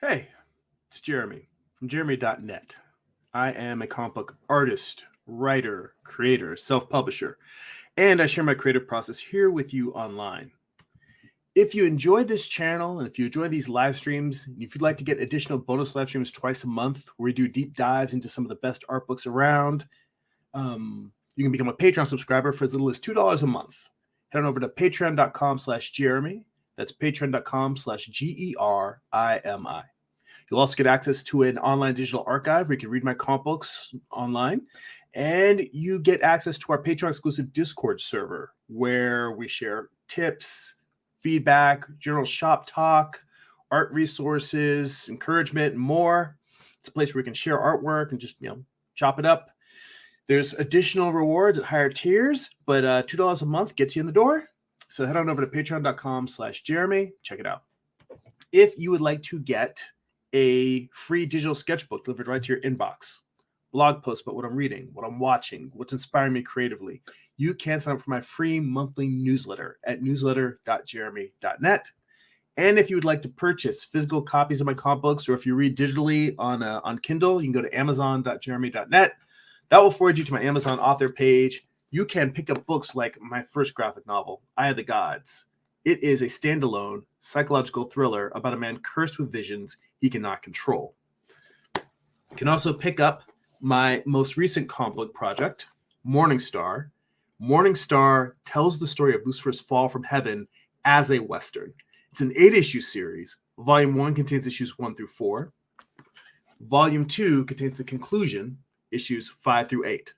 Hey, it's Jeremy from Jeremy.net. I am a comic book artist, writer, creator, self publisher, and I share my creative process here with you online. If you enjoy this channel and if you enjoy these live streams, if you'd like to get additional bonus live streams twice a month where we do deep dives into some of the best art books around, you can become a Patreon subscriber for as little as $2 a month. Head on over to patreon.com/Jeremy. That's patreon.com/GERIMI. You'll also get access to an online digital archive where you can read my comic books online. And you get access to our Patreon exclusive Discord server where we share tips, feedback, general shop talk, art resources, encouragement, and more. It's a place where we can share artwork and just, chop it up. There's additional rewards at higher tiers, but $2 a month gets you in the door. So head on over to patreon.com/Jeremy. Check it out. If you would like to get a free digital sketchbook delivered right to your inbox, blog posts about what I'm reading, what I'm watching, what's inspiring me creatively, you can sign up for my free monthly newsletter at newsletter.jeremy.net. And if you would like to purchase physical copies of my comic books, or if you read digitally on Kindle, you can go to amazon.jeremy.net. That will forward you to my Amazon author page. You can pick up books like my first graphic novel, Eye of the Gods. It is a standalone psychological thriller about a man cursed with visions he cannot control. You can also pick up my most recent comic book project, Morningstar. Morningstar tells the story of Lucifer's fall from heaven as a Western. It's an 8-issue series. Volume 1 contains issues 1 through 4. Volume 2 contains the conclusion, issues 5 through 8.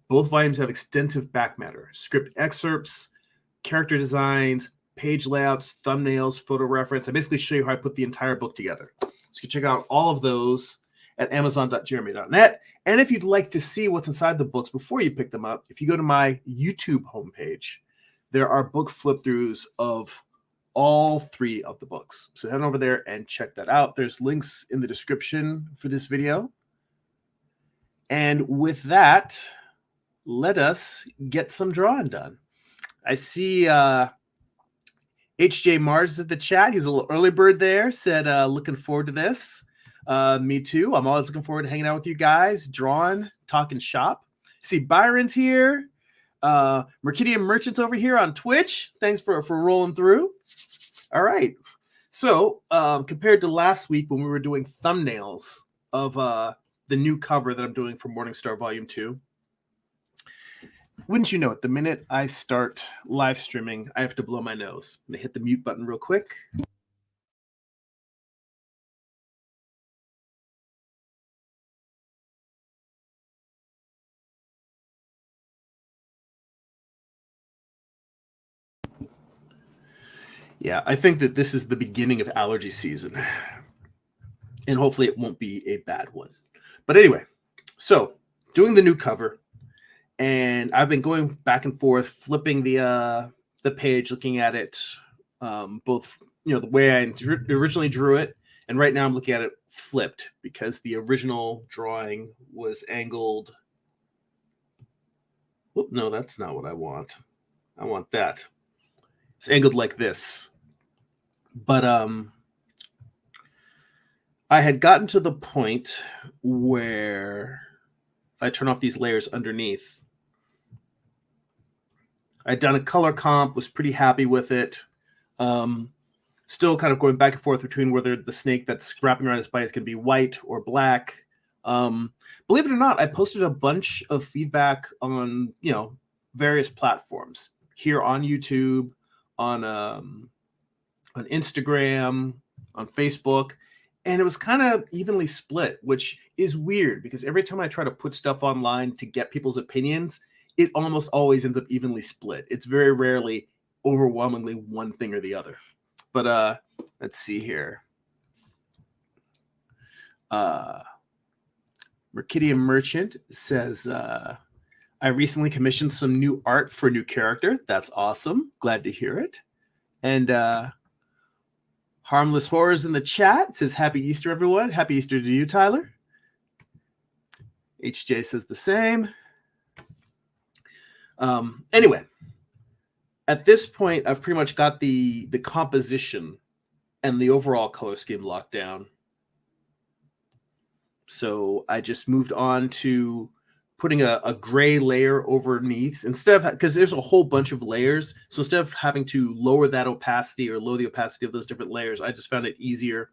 Both volumes have extensive back matter, script excerpts, character designs, page layouts, thumbnails, photo reference. I basically show you how I put the entire book together. So you can check out all of those at amazon.jeremy.net. And if you'd like to see what's inside the books before you pick them up, if you go to my YouTube homepage, there are book flip-throughs of all 3 of the books. So head over there and check that out. There's links in the description for this video. And with that, let us get some drawing done. I see HJ Mars is at the chat. He's a little early bird there. Said, looking forward to this. Me too. I'm always looking forward to hanging out with you guys, drawing, talking shop. See, Byron's here. Mercidian Merchant's over here on Twitch. Thanks for rolling through. All right. So compared to last week when we were doing thumbnails of the new cover that I'm doing for Morningstar Volume 2, wouldn't you know it, the minute I start live streaming, I have to blow my nose. I'm going to hit the mute button real quick. Yeah, I think that this is the beginning of allergy season. And hopefully it won't be a bad one. But anyway, so doing the new cover. And I've been going back and forth, flipping the page, looking at it, both the way I originally drew it, and right now I'm looking at it flipped because the original drawing was angled. Whoop, no, that's not what I want. I want that. It's angled like this. But I had gotten to the point where if I turn off these layers underneath, I'd done a color comp, was pretty happy with it. Still kind of going back and forth between whether the snake that's wrapping around his bite is going to be white or black. Believe it or not, I posted a bunch of feedback on, various platforms here on YouTube, on Instagram, on Facebook. And it was kind of evenly split, which is weird because every time I try to put stuff online to get people's opinions, it almost always ends up evenly split. It's very rarely overwhelmingly one thing or the other. But let's see here. Mercidian Merchant says, I recently commissioned some new art for a new character. That's awesome. Glad to hear it. And Harmless Horrors in the chat says, Happy Easter, everyone. Happy Easter to you, Tyler. HJ says the same. Anyway, at this point, I've pretty much got the composition and the overall color scheme locked down. So I just moved on to putting a gray layer overneath instead of, because there's a whole bunch of layers. So instead of having to lower that opacity or lower the opacity of those different layers, I just found it easier.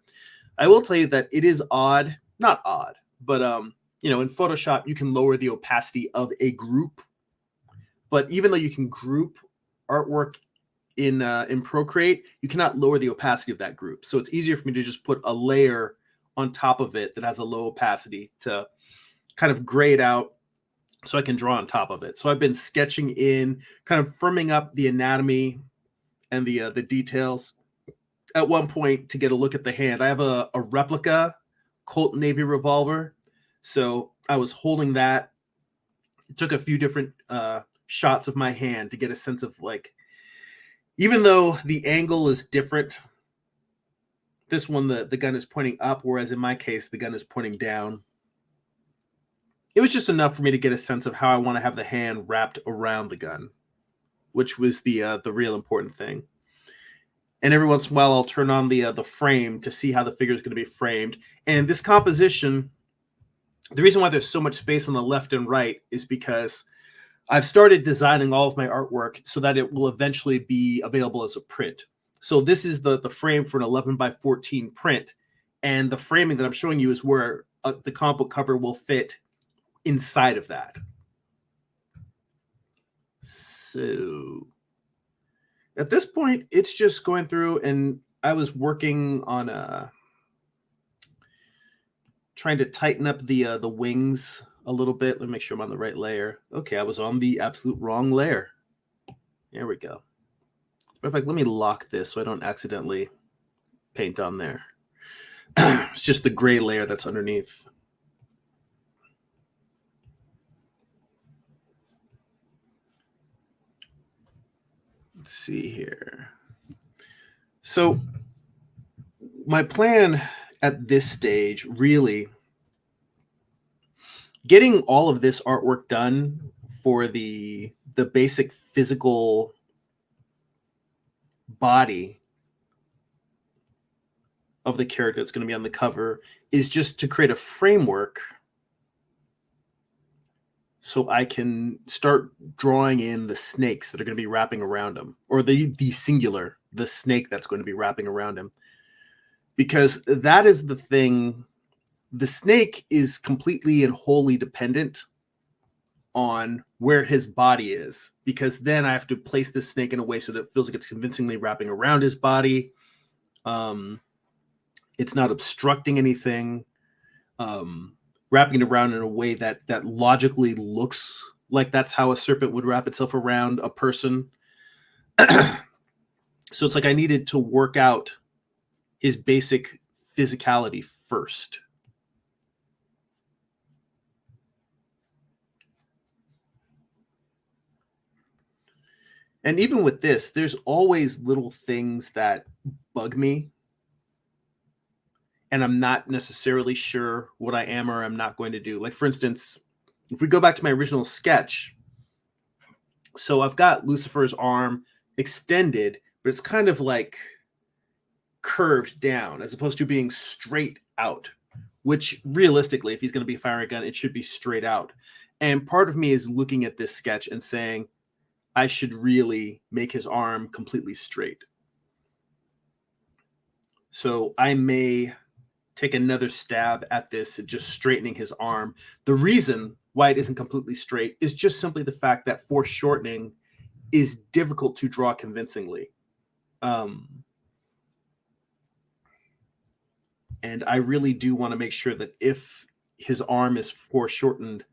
I will tell you that it is odd, not odd, but in Photoshop, you can lower the opacity of a group. But even though you can group artwork in Procreate, you cannot lower the opacity of that group. So it's easier for me to just put a layer on top of it that has a low opacity to kind of gray it out so I can draw on top of it. So I've been sketching in, kind of firming up the anatomy and the details at one point to get a look at the hand. I have a replica Colt Navy revolver. So I was holding that. It took a few different shots of my hand to get a sense of, like, even though the angle is different, this one, the gun is pointing up, whereas in my case, the gun is pointing down. It was just enough for me to get a sense of how I want to have the hand wrapped around the gun, which was the real important thing. And every once in a while, I'll turn on the frame to see how the figure is going to be framed. And this composition, the reason why there's so much space on the left and right is because I've started designing all of my artwork so that it will eventually be available as a print. So this is the frame for an 11 by 14 print. And the framing that I'm showing you is where the comic book cover will fit inside of that. So at this point, it's just going through, and I was working on trying to tighten up the wings a little bit. Let me make sure I'm on the right layer. Okay, I was on the absolute wrong layer. There we go. Matter of fact, let me lock this so I don't accidentally paint on there. It's just the gray layer that's underneath. Let's see here. So my plan at this stage, really, getting all of this artwork done for the basic physical body of the character that's going to be on the cover, is just to create a framework so I can start drawing in the snakes that are going to be wrapping around him, or the singular, the snake that's going to be wrapping around him. Because that is the thing. The snake is completely and wholly dependent on where his body is, because then I have to place this snake in a way so that it feels like it's convincingly wrapping around his body. It's not obstructing anything. Wrapping it around in a way that logically looks like that's how a serpent would wrap itself around a person. So it's like I needed to work out his basic physicality first. And even with this, there's always little things that bug me, and I'm not necessarily sure what I am or I'm not going to do. Like, for instance, if we go back to my original sketch, so I've got Lucifer's arm extended, but it's kind of like curved down as opposed to being straight out, which realistically, if he's going to be firing a gun, it should be straight out. And part of me is looking at this sketch and saying, I should really make his arm completely straight. So I may take another stab at this, just straightening his arm. The reason why it isn't completely straight is just simply the fact that foreshortening is difficult to draw convincingly. And I really do want to make sure that if his arm is foreshortened,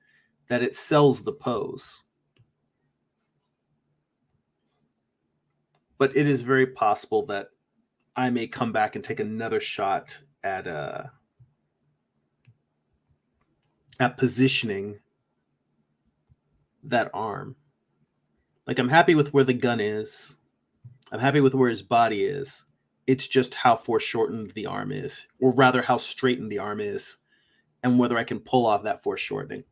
that it sells the pose. But it is very possible that I may come back and take another shot at positioning that arm. Like, I'm happy with where the gun is. I'm happy with where his body is. It's just how foreshortened the arm is, or rather how straightened the arm is, and whether I can pull off that foreshortening.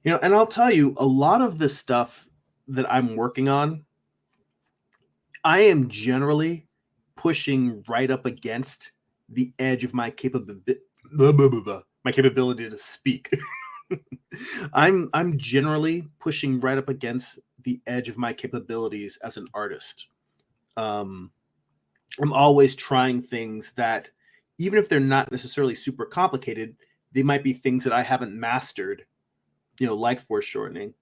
And I'll tell you, a lot of the stuff that I'm working on, I am generally pushing right up against the edge of my capability to speak. I'm generally pushing right up against the edge of my capabilities as an artist. I'm always trying things that, even if they're not necessarily super complicated, they might be things that I haven't mastered, like foreshortening.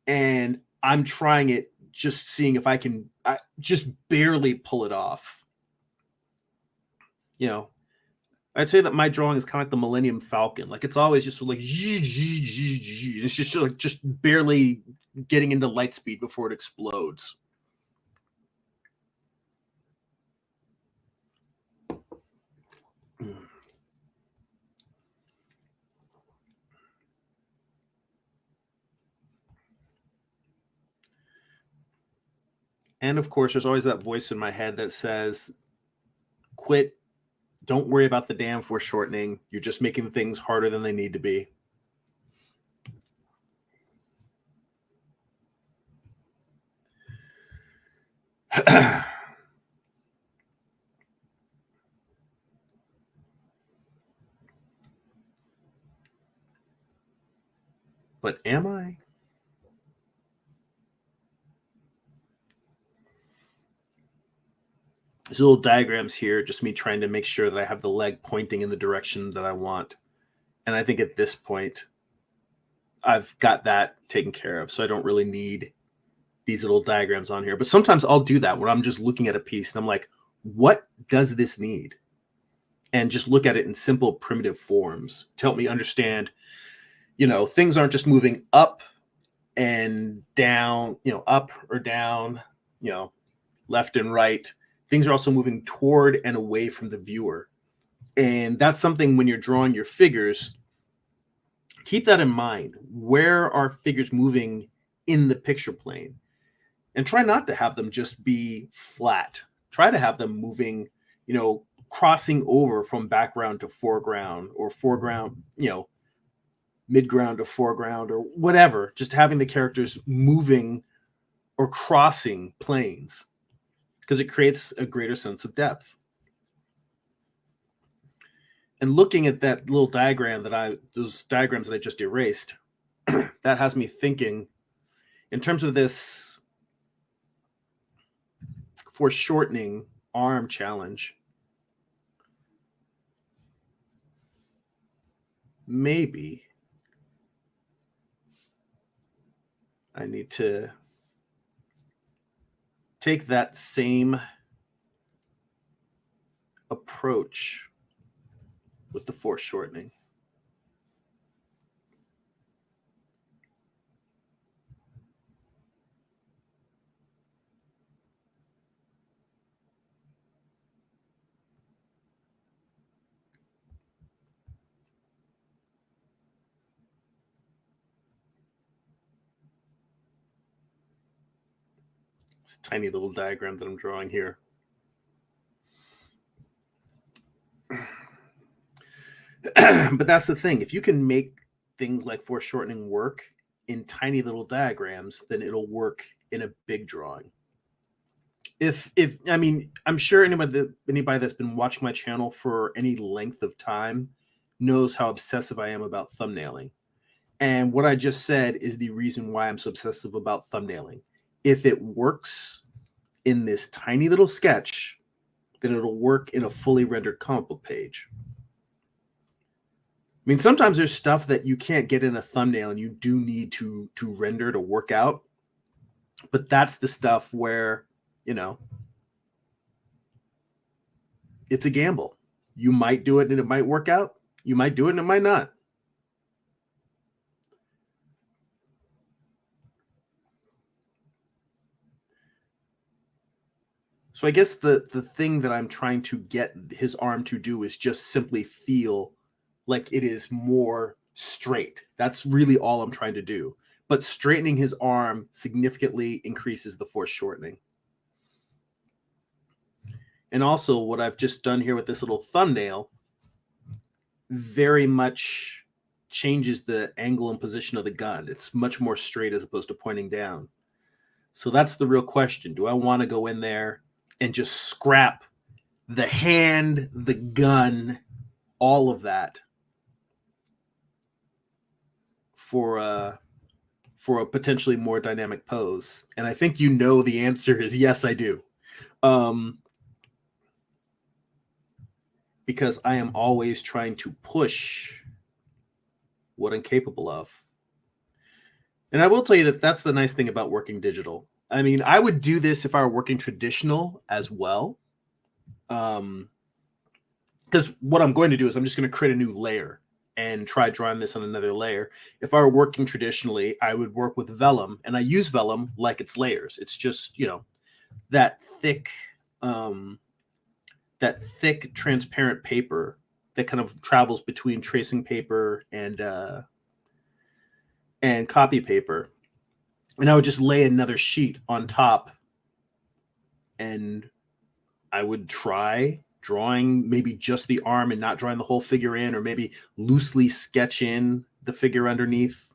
And I'm trying it, just seeing if I can just barely pull it off. I'd say that my drawing is kind of like the Millennium Falcon. Like, it's always just like, it's just like just barely getting into light speed before it explodes. And of course, there's always that voice in my head that says, quit. Don't worry about the damn foreshortening. You're just making things harder than they need to be. But am I? There's little diagrams here, just me trying to make sure that I have the leg pointing in the direction that I want. And I think at this point, I've got that taken care of. So I don't really need these little diagrams on here. But sometimes I'll do that when I'm just looking at a piece and I'm like, what does this need? And just look at it in simple, primitive forms to help me understand, things aren't just moving up and down, up or down, left and right. Things are also moving toward and away from the viewer. And that's something when you're drawing your figures, keep that in mind. Where are figures moving in the picture plane? And try not to have them just be flat. Try to have them moving, crossing over from background to foreground, or foreground, midground to foreground, or whatever. Just having the characters moving or crossing planes, because it creates a greater sense of depth. And looking at that little diagram those diagrams that I just erased, that has me thinking in terms of this foreshortening arm challenge. Maybe I need to take that same approach with the foreshortening. This tiny little diagram that I'm drawing here. But that's the thing. If you can make things like foreshortening work in tiny little diagrams, then it'll work in a big drawing. I'm sure anybody that's been watching my channel for any length of time knows how obsessive I am about thumbnailing. And what I just said is the reason why I'm so obsessive about thumbnailing. If it works in this tiny little sketch, then it'll work in a fully rendered comic book page. I mean, sometimes there's stuff that you can't get in a thumbnail and you do need to render to work out. But that's the stuff where, it's a gamble. You might do it and it might work out. You might do it and it might not. So I guess the thing that I'm trying to get his arm to do is just simply feel like it is more straight. That's really all I'm trying to do. But straightening his arm significantly increases the foreshortening. And also what I've just done here with this little thumbnail very much changes the angle and position of the gun. It's much more straight as opposed to pointing down. So that's the real question. Do I want to go in there and just scrap the hand, the gun, all of that for a potentially more dynamic pose? And I think you know the answer is yes, I do. Because I am always trying to push what I'm capable of. And I will tell you that that's the nice thing about working digital. I mean, I would do this if I were working traditional as well. Because what I'm going to do is I'm just going to create a new layer and try drawing this on another layer. If I were working traditionally, I would work with vellum, and I use vellum like it's layers. It's just, that thick transparent paper that kind of travels between tracing paper and copy paper. And I would just lay another sheet on top, and I would try drawing maybe just the arm and not drawing the whole figure in, or maybe loosely sketch in the figure underneath.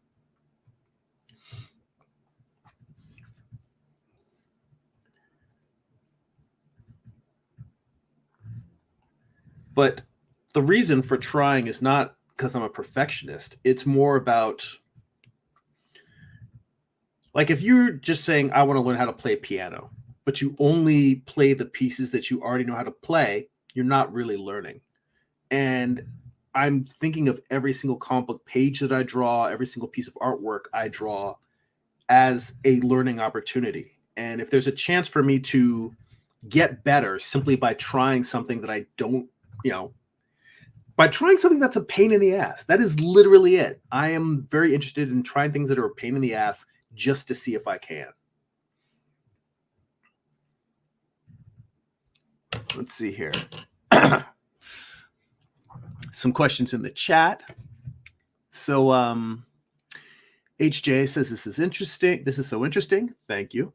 But the reason for trying is not because I'm a perfectionist. It's more about, like, if you're just saying, I want to learn how to play piano, but you only play the pieces that you already know how to play, you're not really learning. And I'm thinking of every single comic book page that I draw, every single piece of artwork I draw as a learning opportunity. And if there's a chance for me to get better simply by trying something that I don't, by trying something that's a pain in the ass, that is literally it. I am very interested in trying things that are a pain in the ass just to see if I can. Let's see here. Some questions in the chat. So HJ says, this is interesting. This is so interesting. Thank you.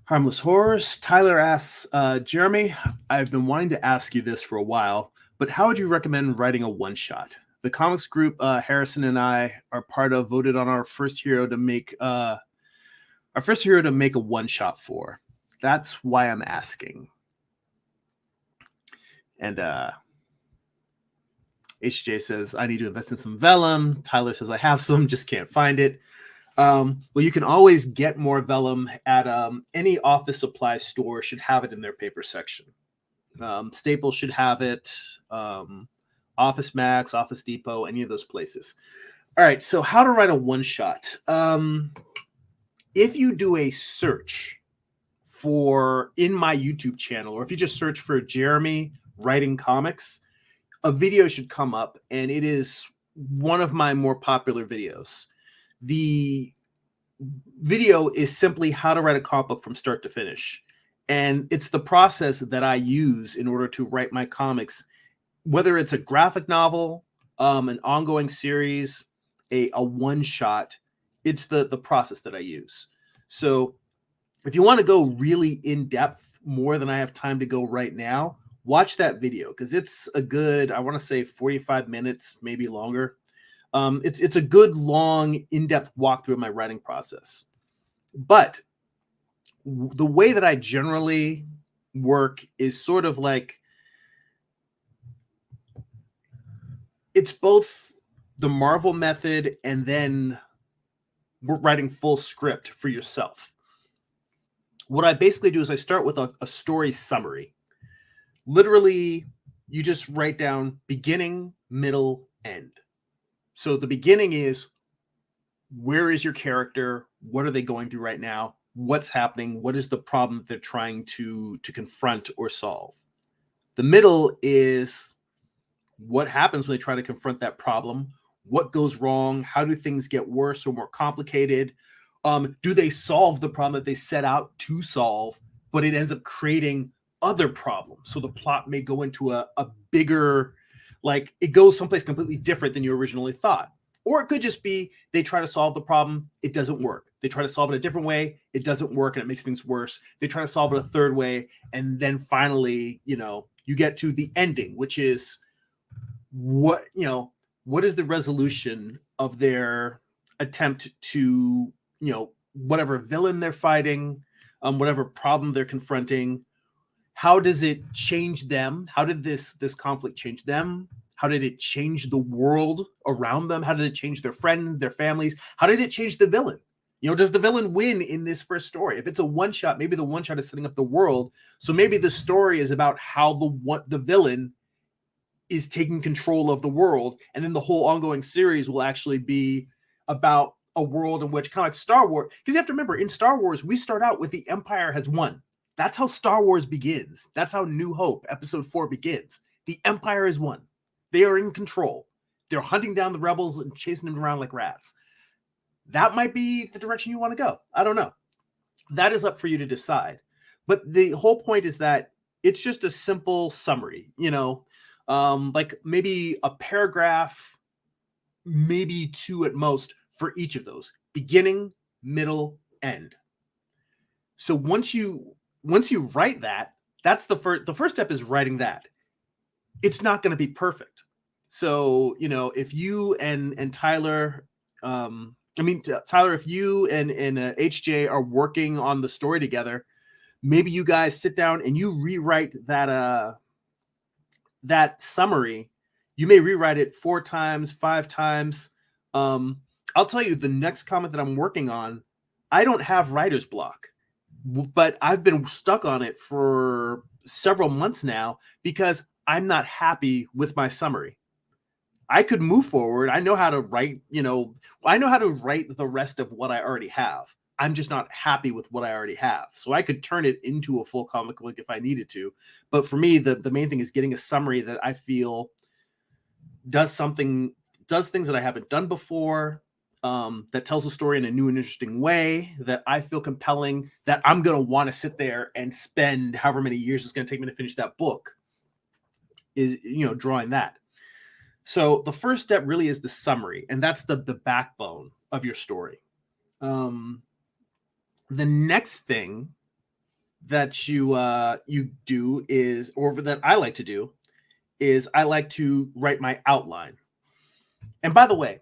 Harmless Horse. Tyler asks, Jeremy, I've been wanting to ask you this for a while, but how would you recommend writing a one-shot? The comics group Harrison and I are part of voted on our first hero to make a one-shot for. That's why I'm asking. And HJ says, I need to invest in some vellum. Tyler says, I have some, just can't find it. Well, you can always get more vellum at any office supply store should have it in their paper section. Staples should have it. Office Max, Office Depot, any of those places. All right, so how to write a one-shot. If you do a search in my YouTube channel, or if you just search for Jeremy writing comics, a video should come up, and it is one of my more popular videos. The video is simply how to write a comic book from start to finish. And it's the process that I use in order to write my comics, whether it's a graphic novel, an ongoing series, a one-shot. It's the process that I use. So if you want to go really in depth, more than I have time to go right now, watch that video, because it's a good, I want to say 45 minutes, maybe longer. It's a good, long, in-depth walkthrough of my writing process. But the way that I generally work is sort of like, it's both the Marvel method and then we're writing full script for yourself. What I basically do is I start with a story summary. Literally, you just write down beginning, middle, end. So the beginning is, where is your character? What are they going through right now? What's happening? What is the problem that they're trying to confront or solve? The middle is, what happens when they try to confront that problem? What goes wrong? How do things get worse or more complicated? Do they solve the problem that they set out to solve, but it ends up creating other problems? So the plot may go into a bigger, like, it goes someplace completely different than you originally thought. Or it could just be they try to solve the problem, it doesn't work. They try to solve it a different way, it doesn't work, and it makes things worse. They try to solve it a third way, and then finally, you get to the ending, which is what is the resolution of their attempt to, whatever villain they're fighting, whatever problem they're confronting. how does it change them? How did this conflict change them? How did it change the world around them? How did it change their friends, their families? How did it change the villain? You know, does the villain win in this first story? If it's a one shot, maybe the one shot is setting up the world. So maybe the story is about how the villain is taking control of the world, and then the whole ongoing series will actually be about a world in which, kind of like Star Wars, because you have to remember, in Star Wars, we start out with the Empire has won. That's how Star Wars begins. That's how New Hope, Episode 4, begins. The Empire has won. They are in control. They're hunting down the rebels and chasing them around like rats. That might be the direction you want to go. I don't know. That is up for you to decide. But the whole point is that it's just a simple summary, you know, like maybe a paragraph, maybe two at most for each of those: beginning, middle, end. So once you write that, that's the first step is writing that. It's not going to be perfect. So, you know, if you and Tyler, Tyler, if you and HJ are working on the story together, maybe you guys sit down and you rewrite that summary. You may rewrite it 4 times, 5 times. I'll tell you, the next comment that I'm working on, I don't have writer's block, but I've been stuck on it for several months now because I'm not happy with my summary. I could move forward. I know how to write, I know how to write the rest of what I already have. I'm just not happy with what I already have. So I could turn it into a full comic book if I needed to. But for me, the main thing is getting a summary that I feel does things that I haven't done before, that tells the story in a new and interesting way, that I feel compelling, that I'm going to want to sit there and spend however many years it's going to take me to finish that book, is, drawing that. So the first step really is the summary, and that's the backbone of your story. The next thing that you do is, or that I like to do, is I like to write my outline. And by the way,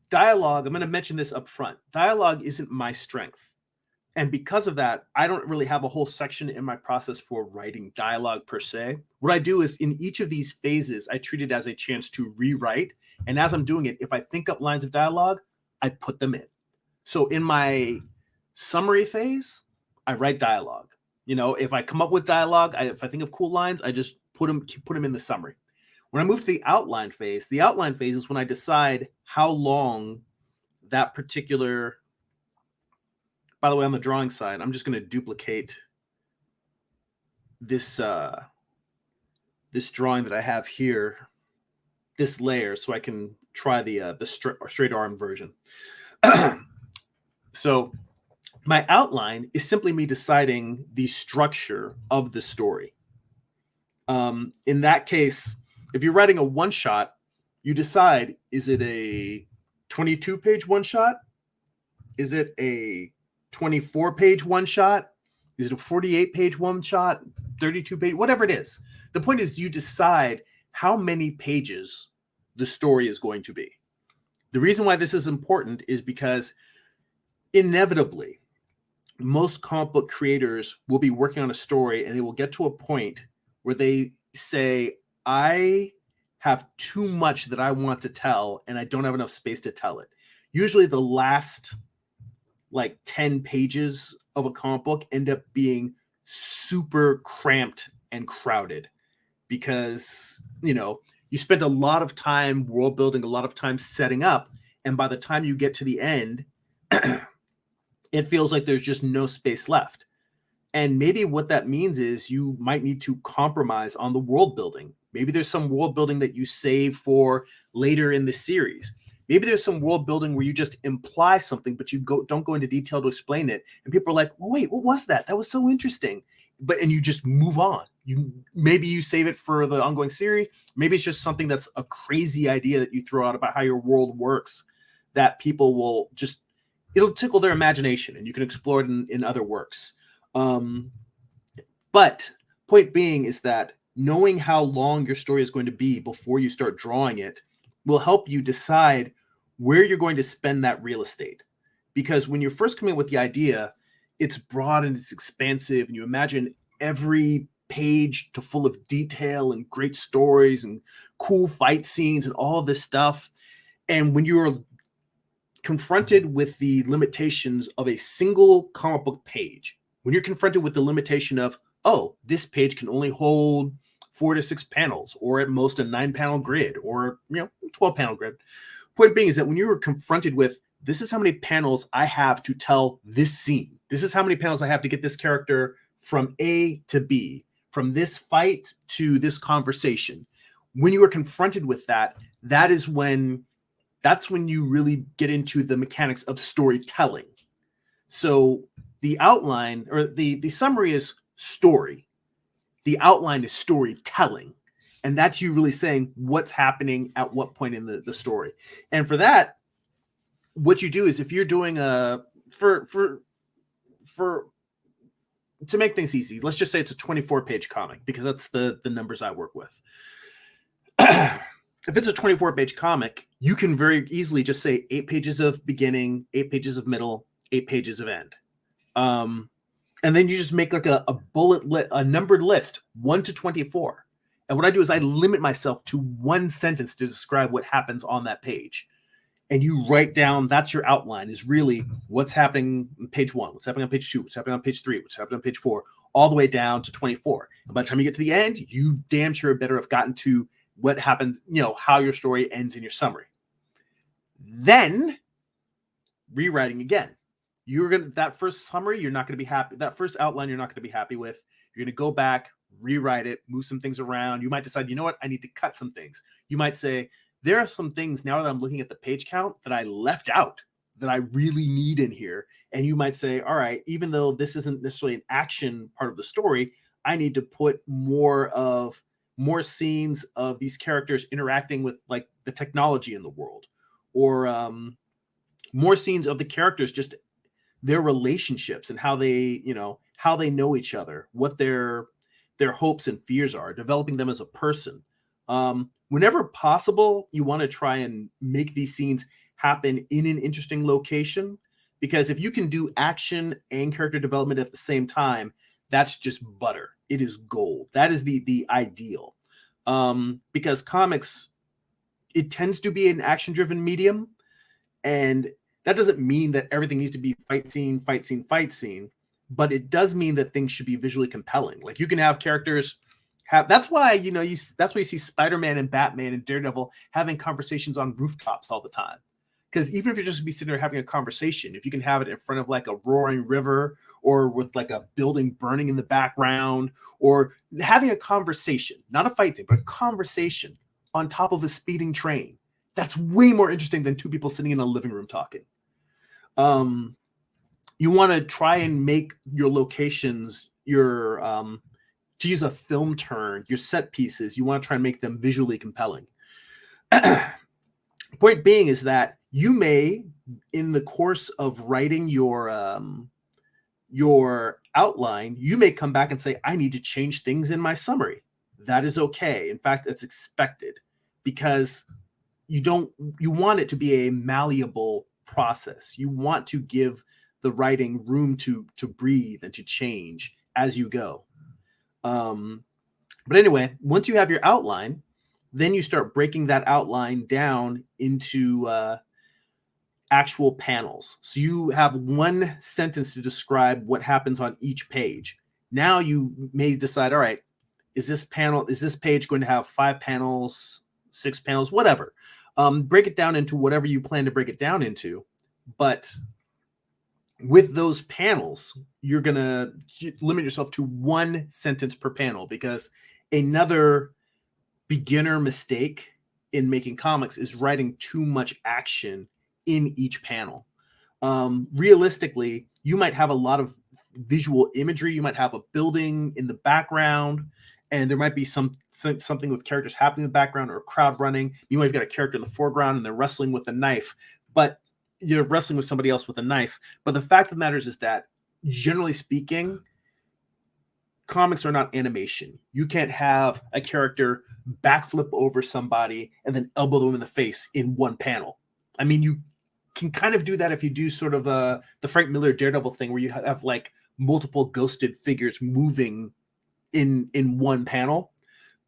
dialogue, I'm going to mention this up front. Dialogue isn't my strength. And because of that, I don't really have a whole section in my process for writing dialogue per se. What I do is, in each of these phases, I treat it as a chance to rewrite. And as I'm doing it, if I think up lines of dialogue, I put them in. So in my summary phase, I write dialogue. If I come up with dialogue, if I think of cool lines, I just put them in the summary. When I move to the outline phase is when I decide how long that particular. By the way, on the drawing side, I'm just going to duplicate this this drawing that I have here, this layer, so I can try the straight arm version. So my outline is simply me deciding the structure of the story. In that case, if you're writing a one shot, you decide, is it a 22-page one shot? Is it a 24-page one shot? Is it a 48-page one shot? 32-page, whatever it is. The point is, you decide how many pages the story is going to be. The reason why this is important is because inevitably, most comic book creators will be working on a story and they will get to a point where they say, I have too much that I want to tell and I don't have enough space to tell it. Usually the last 10 pages of a comic book end up being super cramped and crowded because, you spent a lot of time world building, a lot of time setting up. And by the time you get to the end, it feels like there's just no space left. And maybe what that means is you might need to compromise on the world building. Maybe there's some world building that you save for later in the series. Maybe there's some world building where you just imply something, but you don't go into detail to explain it. And people are like, well, wait, what was that? That was so interesting. And you just move on. Maybe you save it for the ongoing series. Maybe it's just something that's a crazy idea that you throw out about how your world works that people will just, it'll tickle their imagination and you can explore it in other works. But point being is that knowing how long your story is going to be before you start drawing it will help you decide where you're going to spend that real estate. Because when you're first coming up with the idea, it's broad and it's expansive, and you imagine every page to full of detail and great stories and cool fight scenes and all of this stuff. And when you're confronted with the limitations of a single comic book page, when you're confronted with the limitation of, oh, this page can only hold 4 to 6 panels, or at most a 9-panel grid, or 12-panel grid. Point being is that when you were confronted with, this is how many panels I have to tell this scene, this is how many panels I have to get this character from A to B, from this fight to this conversation. When you were confronted with that, that's when you really get into the mechanics of storytelling. So the outline, or the summary, is story. The outline is storytelling. And that's you really saying what's happening at what point in the story. And for that, what you do is, if you're doing to make things easy, let's just say it's a 24-page comic, because that's the numbers I work with. If it's a 24-page comic, you can very easily just say 8 pages of beginning, 8 pages of middle, 8 pages of end. And then you just make like a numbered list, 1 to 24. And what I do is I limit myself to one sentence to describe what happens on that page. And you write down, that's your outline, is really what's happening on page 1, what's happening on page 2, what's happening on page 3, what's happening on page 4, all the way down to 24. And by the time you get to the end, you damn sure better have gotten to what happens, how your story ends in your summary. Then rewriting again. That first summary, you're not going to be happy. That first outline, you're not going to be happy with. You're going to go back, rewrite it, move some things around. You might decide, I need to cut some things. You might say, there are some things now that I'm looking at the page count that I left out that I really need in here. And you might say, all right, even though this isn't necessarily an action part of the story, I need to put more scenes of these characters interacting with like the technology in the world, or more scenes of the characters, just their relationships and how they know each other, what their hopes and fears are, developing them as a person. Whenever possible, you want to try and make these scenes happen in an interesting location, because if you can do action and character development at the same time, that's just butter. It is gold. That is the ideal. Because comics, it tends to be an action-driven medium, and that doesn't mean that everything needs to be fight scene, but it does mean that things should be visually compelling. Like, you can have characters that's why you see Spider-Man and Batman and Daredevil having conversations on rooftops all the time. Because even if you're just be sitting there having a conversation, if you can have it in front of like a roaring river, or with like a building burning in the background, or having a conversation, not a fight scene, but a conversation on top of a speeding train, that's way more interesting than 2 people sitting in a living room talking. You want to try and make your locations, to use a film term, your set pieces, you want to try and make them visually compelling. Point being is that you may, in the course of writing your outline, you may come back and say, I need to change things in my summary. That is okay. In fact, it's expected, because you want it to be a malleable process. You want to give the writing room to breathe and to change as you go. But anyway, once you have your outline, then you start breaking that outline down into actual panels. So you have one sentence to describe what happens on each page. Now you may decide, all right, is this page going to have 5 panels, 6 panels, whatever. Break it down into whatever you plan to break it down into. But with those panels, you're going to limit yourself to 1 sentence per panel, because another beginner mistake in making comics is writing too much action in each panel. Realistically, you might have a lot of visual imagery. You might have a building in the background, and there might be something with characters happening in the background, or a crowd running. You might have got a character in the foreground and they're wrestling with a knife, but you're wrestling with somebody else with a knife. But the fact of the matter is that, generally speaking, comics are not animation. You can't have a character backflip over somebody and then elbow them in the face in one panel. I mean, can kind of do that if you do sort of the Frank Miller Daredevil thing, where you have like multiple ghosted figures moving in one panel.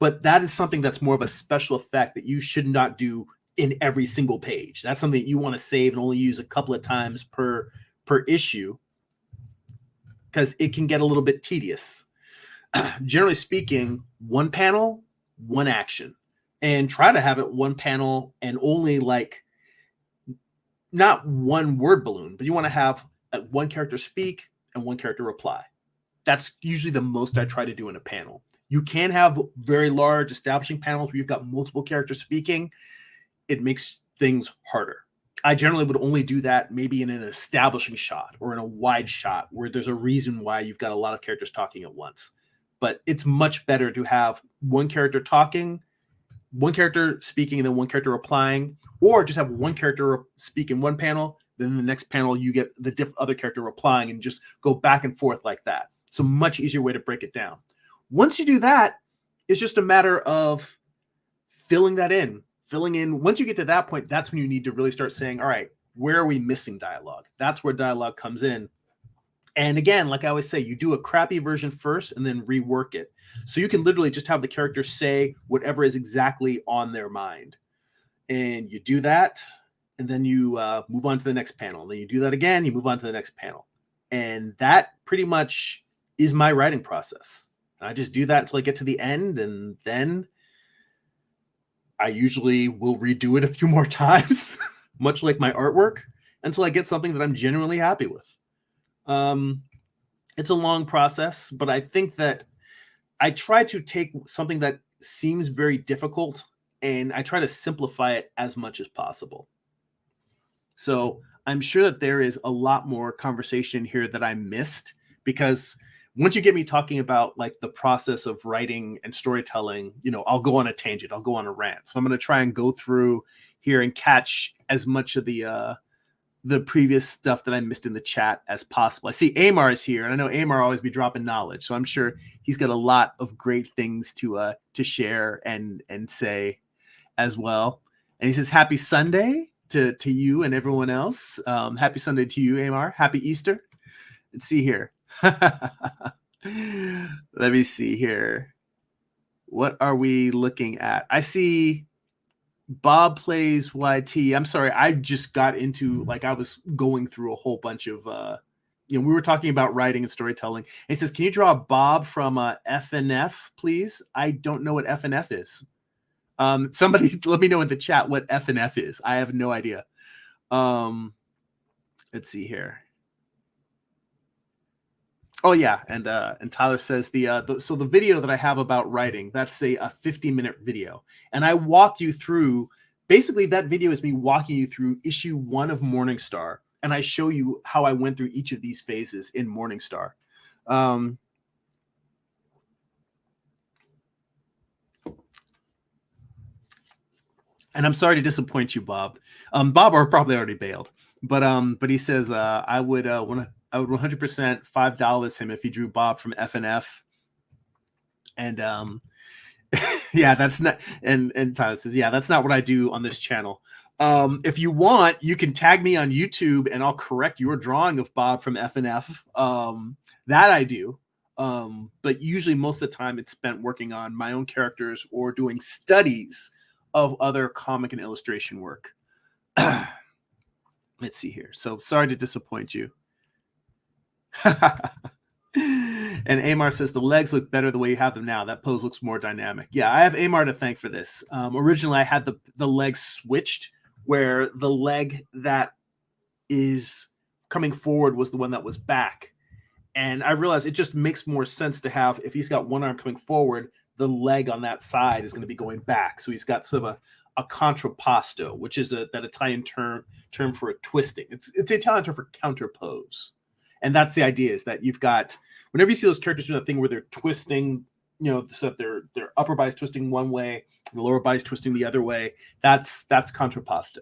But that is something that's more of a special effect that you should not do in every single page. That's something that you want to save and only use a couple of times per issue, because it can get a little bit tedious. Generally speaking, one panel, one action, and try to have it one panel and only like not one word balloon, but you want to have one character speak and one character reply. That's usually the most I try to do in a panel. You can have very large establishing panels where you've got multiple characters speaking. It makes things harder. I generally would only do that maybe in an establishing shot or in a wide shot where there's a reason why you've got a lot of characters talking at once. But it's much better to have one character talking, one character speaking, and then one character replying, or just have one character speak in one panel, then in the next panel you get the other character replying, and just go back and forth like that. It's a much easier way to break it down. Once you do that, it's just a matter of filling that in. Once you get to that point, that's when you need to really start saying, all right, where are we missing dialogue? That's where dialogue comes in. And again, like I always say, you do a crappy version first and then rework it. So you can literally just have the characters say whatever is exactly on their mind. And you do that, and then you move on to the next panel. And then you do that again, you move on to the next panel. And that pretty much is my writing process. I just do that until I get to the end, and then I usually will redo it a few more times, much like my artwork, until I get something that I'm genuinely happy with. It's a long process, but I think that I try to take something that seems very difficult and I try to simplify it as much as possible. So I'm sure that there is a lot more conversation here that I missed, because once you get me talking about like the process of writing and storytelling, I'll go on a tangent, I'll go on a rant. So I'm going to try and go through here and catch as much of the previous stuff that I missed in the chat as possible. I see Amar is here, and I know Amar always be dropping knowledge, so I'm sure he's got a lot of great things to share and say as well. And he says, "Happy Sunday to you and everyone else. Happy Sunday to you, Amar. Happy Easter." Let's see here. Let me see here. What are we looking at? I see Bob Plays YT. I'm sorry, I just got into, I was going through a whole bunch of we were talking about writing and storytelling. And he says, "Can you draw Bob from FNF, please?" I don't know what FNF is. Somebody let me know in the chat what FNF is. I have no idea. Let's see here. Oh yeah, and Tyler says so the video that I have about writing, that's a 50-minute video, and I walk you through. Basically, that video is me walking you through issue 1 of Morningstar, and I show you how I went through each of these phases in Morningstar. And I'm sorry to disappoint you, Bob. Bob probably already bailed, but he says I would 100% $5 him if he drew Bob from FNF. And yeah, that's not. And Tyler says, yeah, that's not what I do on this channel. If you want, you can tag me on YouTube and I'll correct your drawing of Bob from FNF. That I do. But usually most of the time it's spent working on my own characters or doing studies of other comic and illustration work. Let's see here. So sorry to disappoint you. And Amar says the legs look better the way you have them now. That pose looks more dynamic. Yeah, I have Amar to thank for this. Originally, I had the legs switched, where the leg that is coming forward was the one that was back. And I realized it just makes more sense to have, if he's got one arm coming forward, the leg on that side is going to be going back. So he's got sort of a contrapposto, which is that Italian term for a twisting. It's the Italian term for counterpose. And that's the idea, is that you've got, whenever you see those characters doing that thing where they're twisting, so their upper body's twisting one way, the lower body's twisting the other way, that's contrapposto.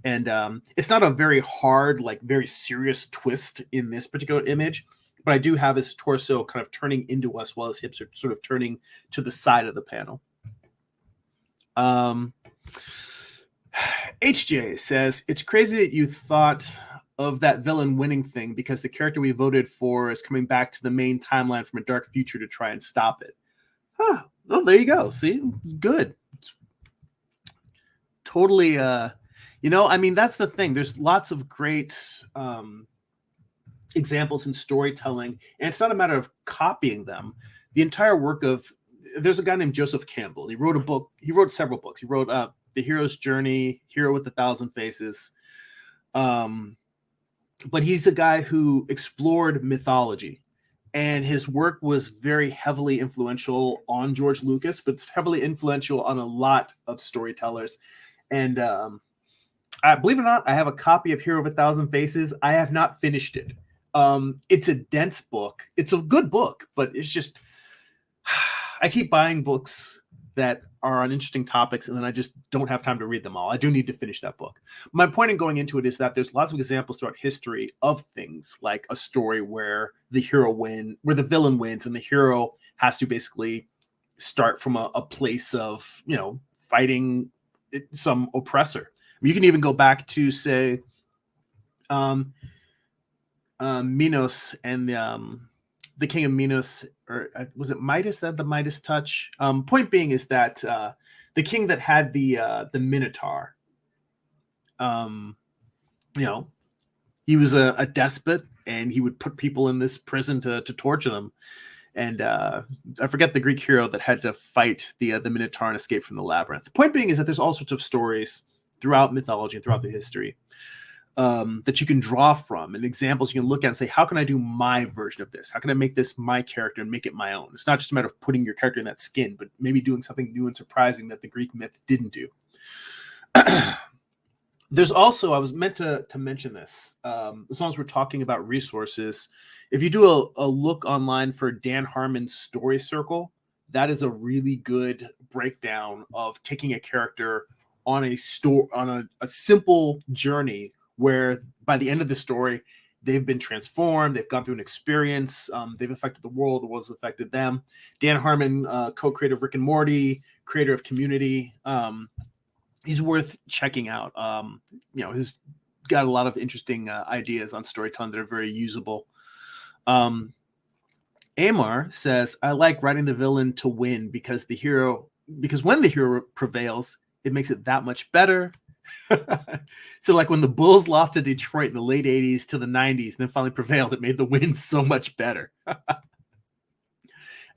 And it's not a very hard, very serious twist in this particular image, but I do have his torso kind of turning into us while his hips are sort of turning to the side of the panel. HJ says, it's crazy that you thought of that villain winning thing because the character we voted for is coming back to the main timeline from a dark future to try and stop it. Huh. Oh, there you go. See? Good. Totally. I mean, that's the thing. There's lots of great examples in storytelling, and it's not a matter of copying them. The entire work of there's a guy named Joseph Campbell. He wrote a book. He wrote several books. He wrote The Hero's Journey, Hero with a Thousand Faces. But he's a guy who explored mythology, and his work was very heavily influential on George Lucas, but it's heavily influential on a lot of storytellers. And I believe it or not, I have a copy of Hero of a Thousand Faces. I have not finished it. It's a dense book. It's a good book, but it's just I keep buying books that are on interesting topics, and then I just don't have time to read them all. I do need to finish that book. My point in going into it is that there's lots of examples throughout history of things like a story where the villain wins, and the hero has to basically start from a place of, fighting some oppressor. You can even go back to, say, Minos and the king of Minos, or was it Midas that the Midas touch? Point being is that the king that had the Minotaur, he was a despot, and he would put people in this prison to torture them. And I forget the Greek hero that had to fight the Minotaur and escape from the labyrinth. The point being is that there's all sorts of stories throughout mythology and throughout the history that you can draw from, and examples you can look at and say, how can I do my version of this? How can I make this my character and make it my own? It's not just a matter of putting your character in that skin, but maybe doing something new and surprising that the Greek myth didn't do. There's also, I was meant to mention this, as long as we're talking about resources, if you do a look online for Dan Harmon's Story Circle, that is a really good breakdown of taking a character on a simple journey where by the end of the story, they've been transformed, they've gone through an experience, they've affected the world's affected them. Dan Harmon, co-creator of Rick and Morty, creator of Community, he's worth checking out. He's got a lot of interesting ideas on storytelling that are very usable. Amar says, I like writing the villain to win because when the hero prevails, it makes it that much better. So like when the Bulls lost to Detroit in the late 80s to the 90s and then finally prevailed, it made the win so much better. And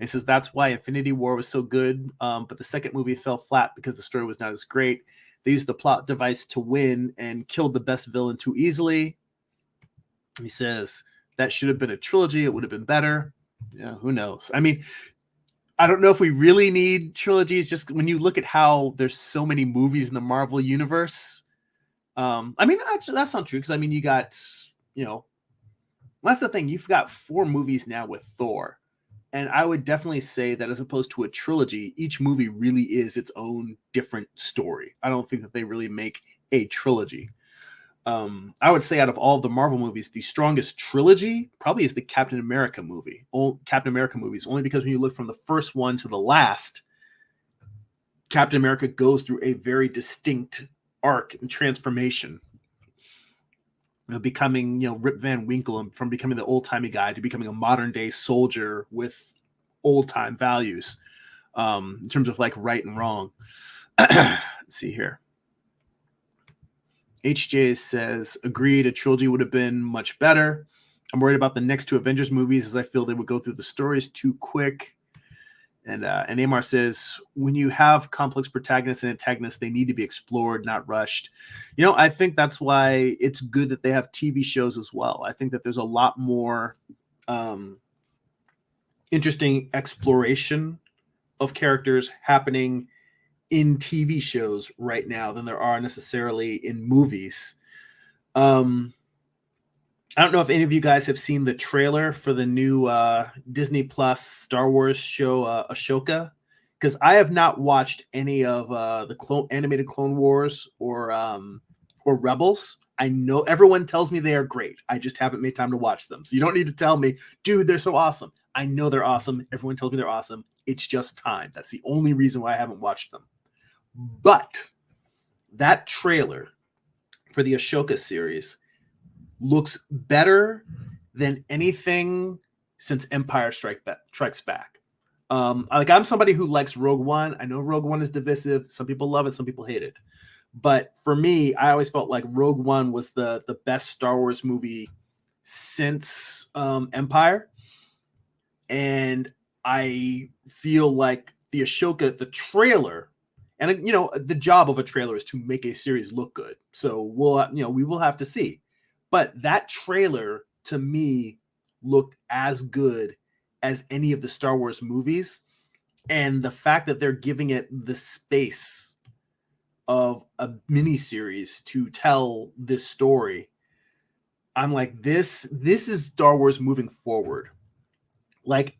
he says that's why Infinity War was so good, but the second movie fell flat because the story was not as great. They used the plot device to win and killed the best villain too easily. He says that should have been a trilogy. It would have been better. Yeah, who knows? I mean, I don't know if we really need trilogies. Just when you look at how there's so many movies in the Marvel universe. Actually, that's not true because you got, that's the thing. You've got 4 movies now with Thor, and I would definitely say that as opposed to a trilogy, each movie really is its own different story. I don't think that they really make a trilogy. I would say out of all of the Marvel movies, the strongest trilogy probably is the Captain America movie. Captain America movies, only because when you look from the first one to the last, Captain America goes through a very distinct arc and transformation. Becoming, Rip Van Winkle, and from becoming the old-timey guy to becoming a modern-day soldier with old-time values in terms of like right and wrong. Let's see here. HJ says, agreed, a trilogy would have been much better. I'm worried about the next 2 Avengers movies as I feel they would go through the stories too quick. And Amar says, when you have complex protagonists and antagonists, they need to be explored, not rushed. I think that's why it's good that they have TV shows as well. I think that there's a lot more interesting exploration of characters happening in TV shows right now than there are necessarily in movies. I don't know if any of you guys have seen the trailer for the new Disney Plus Star Wars show Ahsoka, because I have not watched any of the animated Clone Wars or Rebels. I know everyone tells me they are great. I just haven't made time to watch them. So you don't need to tell me, dude, they're so awesome. I know they're awesome. Everyone tells me they're awesome. It's just time. That's the only reason why I haven't watched them. But that trailer for the Ashoka series looks better than anything since Empire Strikes Back. Like, I'm somebody who likes Rogue One. I know Rogue One is divisive. Some people love it, some people hate it. But for me, I always felt like Rogue One was the best Star Wars movie since Empire. And I feel like the Ashoka, the trailer, and you know, the job of a trailer is to make a series look good. So we will have to see. But that trailer to me looked as good as any of the Star Wars movies. And the fact that they're giving it the space of a miniseries to tell this story, I'm like, this is Star Wars moving forward. Like,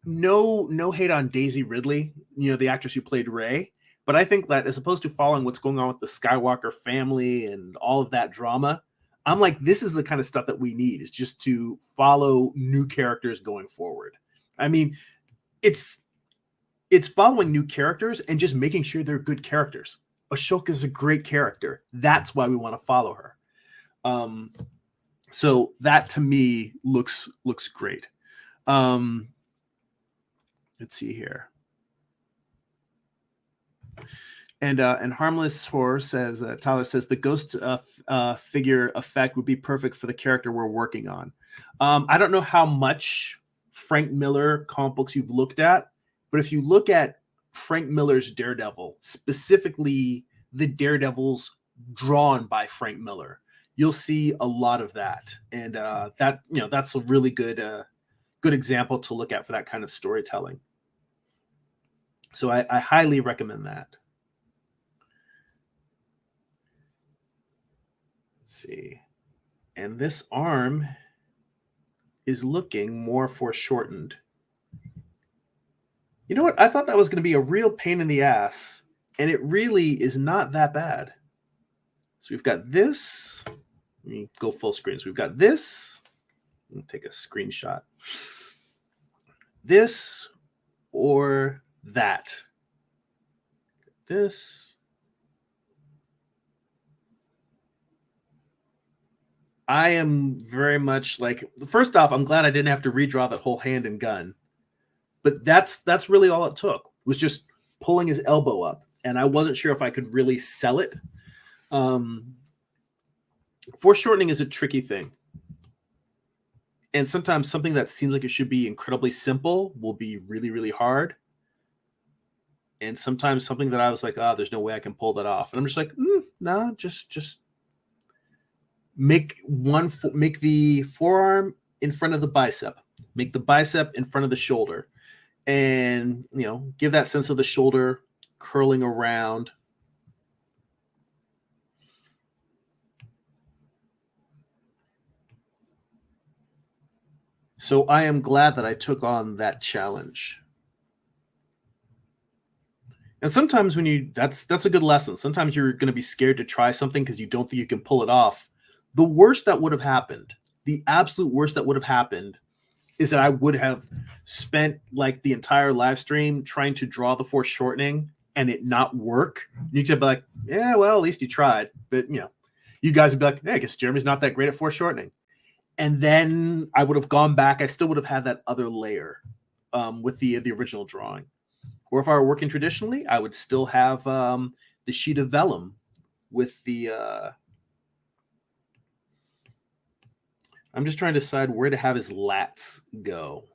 no hate on Daisy Ridley, you know, the actress who played Rey, but I think that as opposed to following what's going on with the Skywalker family and all of that drama, I'm like, this is the kind of stuff that we need, is just to follow new characters going forward. I mean, it's following new characters and just making sure they're good characters. Ashoka is a great character. That's why we want to follow her. So that to me looks great. Let's see here. And Harmless Horror says, Tyler says, the ghost figure effect would be perfect for the character we're working on. I don't know how much Frank Miller comic books you've looked at, but if you look at Frank Miller's Daredevil, specifically the Daredevils drawn by Frank Miller, you'll see a lot of that. And that, you know, that's a really good example to look at for that kind of storytelling. So I highly recommend that. Let's see. And this arm is looking more foreshortened. You know what? I thought that was going to be a real pain in the ass, and it really is not that bad. So we've got this. Let me go full screen. So we've got this. Let me take a screenshot. This or that. This. I am very much like, first off, I'm glad I didn't have to redraw that whole hand and gun. But that's really all it took, was just pulling his elbow up. And I wasn't sure if I could really sell it. Foreshortening is a tricky thing. And sometimes something that seems like it should be incredibly simple will be really, really hard. And sometimes something that I was like, there's no way I can pull that off. And I'm just like, no, just make the forearm in front of the bicep. Make the bicep in front of the shoulder. And, you know, give that sense of the shoulder curling around. So I am glad that I took on that challenge. And sometimes when that's a good lesson. Sometimes you're going to be scared to try something because you don't think you can pull it off. The worst that would have happened, the absolute worst that would have happened, is that I would have spent like the entire live stream trying to draw the foreshortening and it not work. You could be like, yeah, well, at least you tried. But, you know, you guys would be like, hey, I guess Jeremy's not that great at foreshortening. And then I would have gone back. I still would have had that other layer with the original drawing. Or if I were working traditionally, I would still have the sheet of vellum with the... I'm just trying to decide where to have his lats go.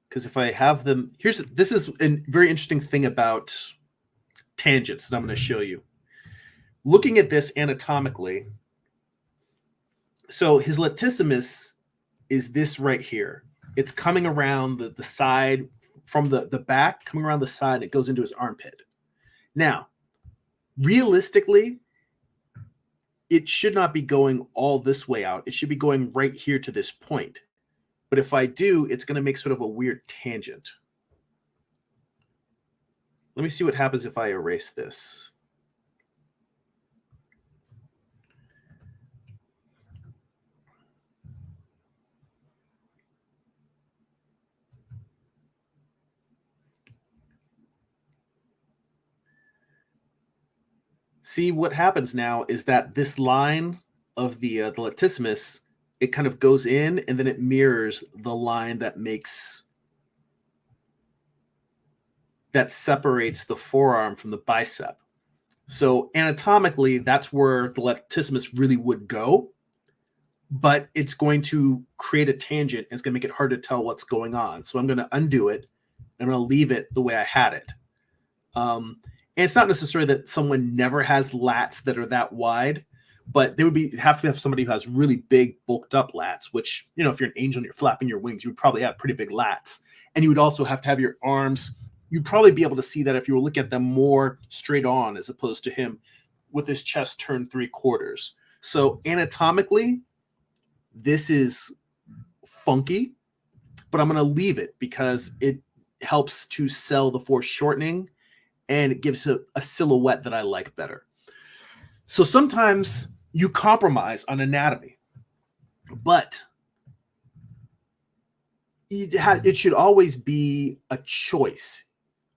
Because if I have them... This is a very interesting thing about tangents that I'm going to show you. Looking at this anatomically, so his latissimus is this right here. It's coming around the side from the back, coming around the side. It goes into his armpit. Now, realistically, it should not be going all this way out. It should be going right here to this point. But if I do, it's going to make sort of a weird tangent. Let me see what happens if I erase this. See, what happens now is that this line of the latissimus, it kind of goes in and then it mirrors the line that separates the forearm from the bicep. So anatomically, that's where the latissimus really would go, but it's going to create a tangent and it's going to make it hard to tell what's going on. So I'm going to undo it. I'm going to leave it the way I had it. And it's not necessarily that someone never has lats that are that wide, but they would have to have somebody who has really big, bulked up lats, which, if you're an angel and you're flapping your wings, you would probably have pretty big lats. And you would also have to have your arms. You'd probably be able to see that if you were looking at them more straight on, as opposed to him with his chest turned 3/4. So anatomically, this is funky, but I'm going to leave it because it helps to sell the foreshortening and it gives a silhouette that I like better. So sometimes you compromise on anatomy, but it should always be a choice.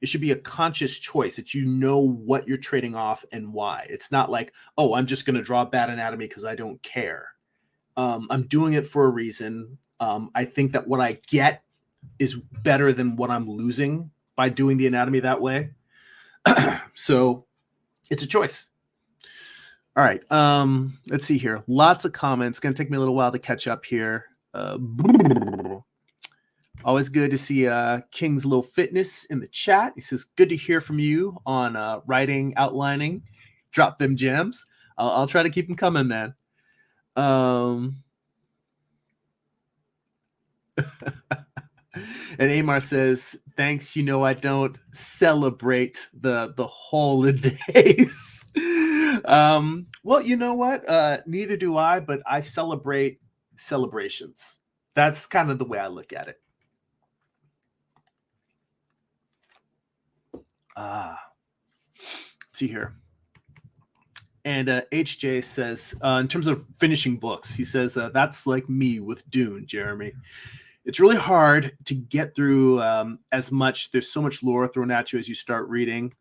It should be a conscious choice that you know what you're trading off and why. It's not like, oh, I'm just going to draw bad anatomy because I don't care. I'm doing it for a reason. I think that what I get is better than what I'm losing by doing the anatomy that way. So it's a choice. All right. Let's see here. Lots of comments. Going to take me a little while to catch up here. Always good to see King's Low Fitness in the chat. He says, good to hear from you on writing, outlining. Drop them gems. I'll try to keep them coming, man. And Amar says, thanks, I don't celebrate the holidays. Well, you know what? Neither do I, but I celebrate celebrations. That's kind of the way I look at it. Let's see here. And HJ says, in terms of finishing books, he says, that's like me with Dune, Jeremy. It's really hard to get through as much. There's so much lore thrown at you as you start reading.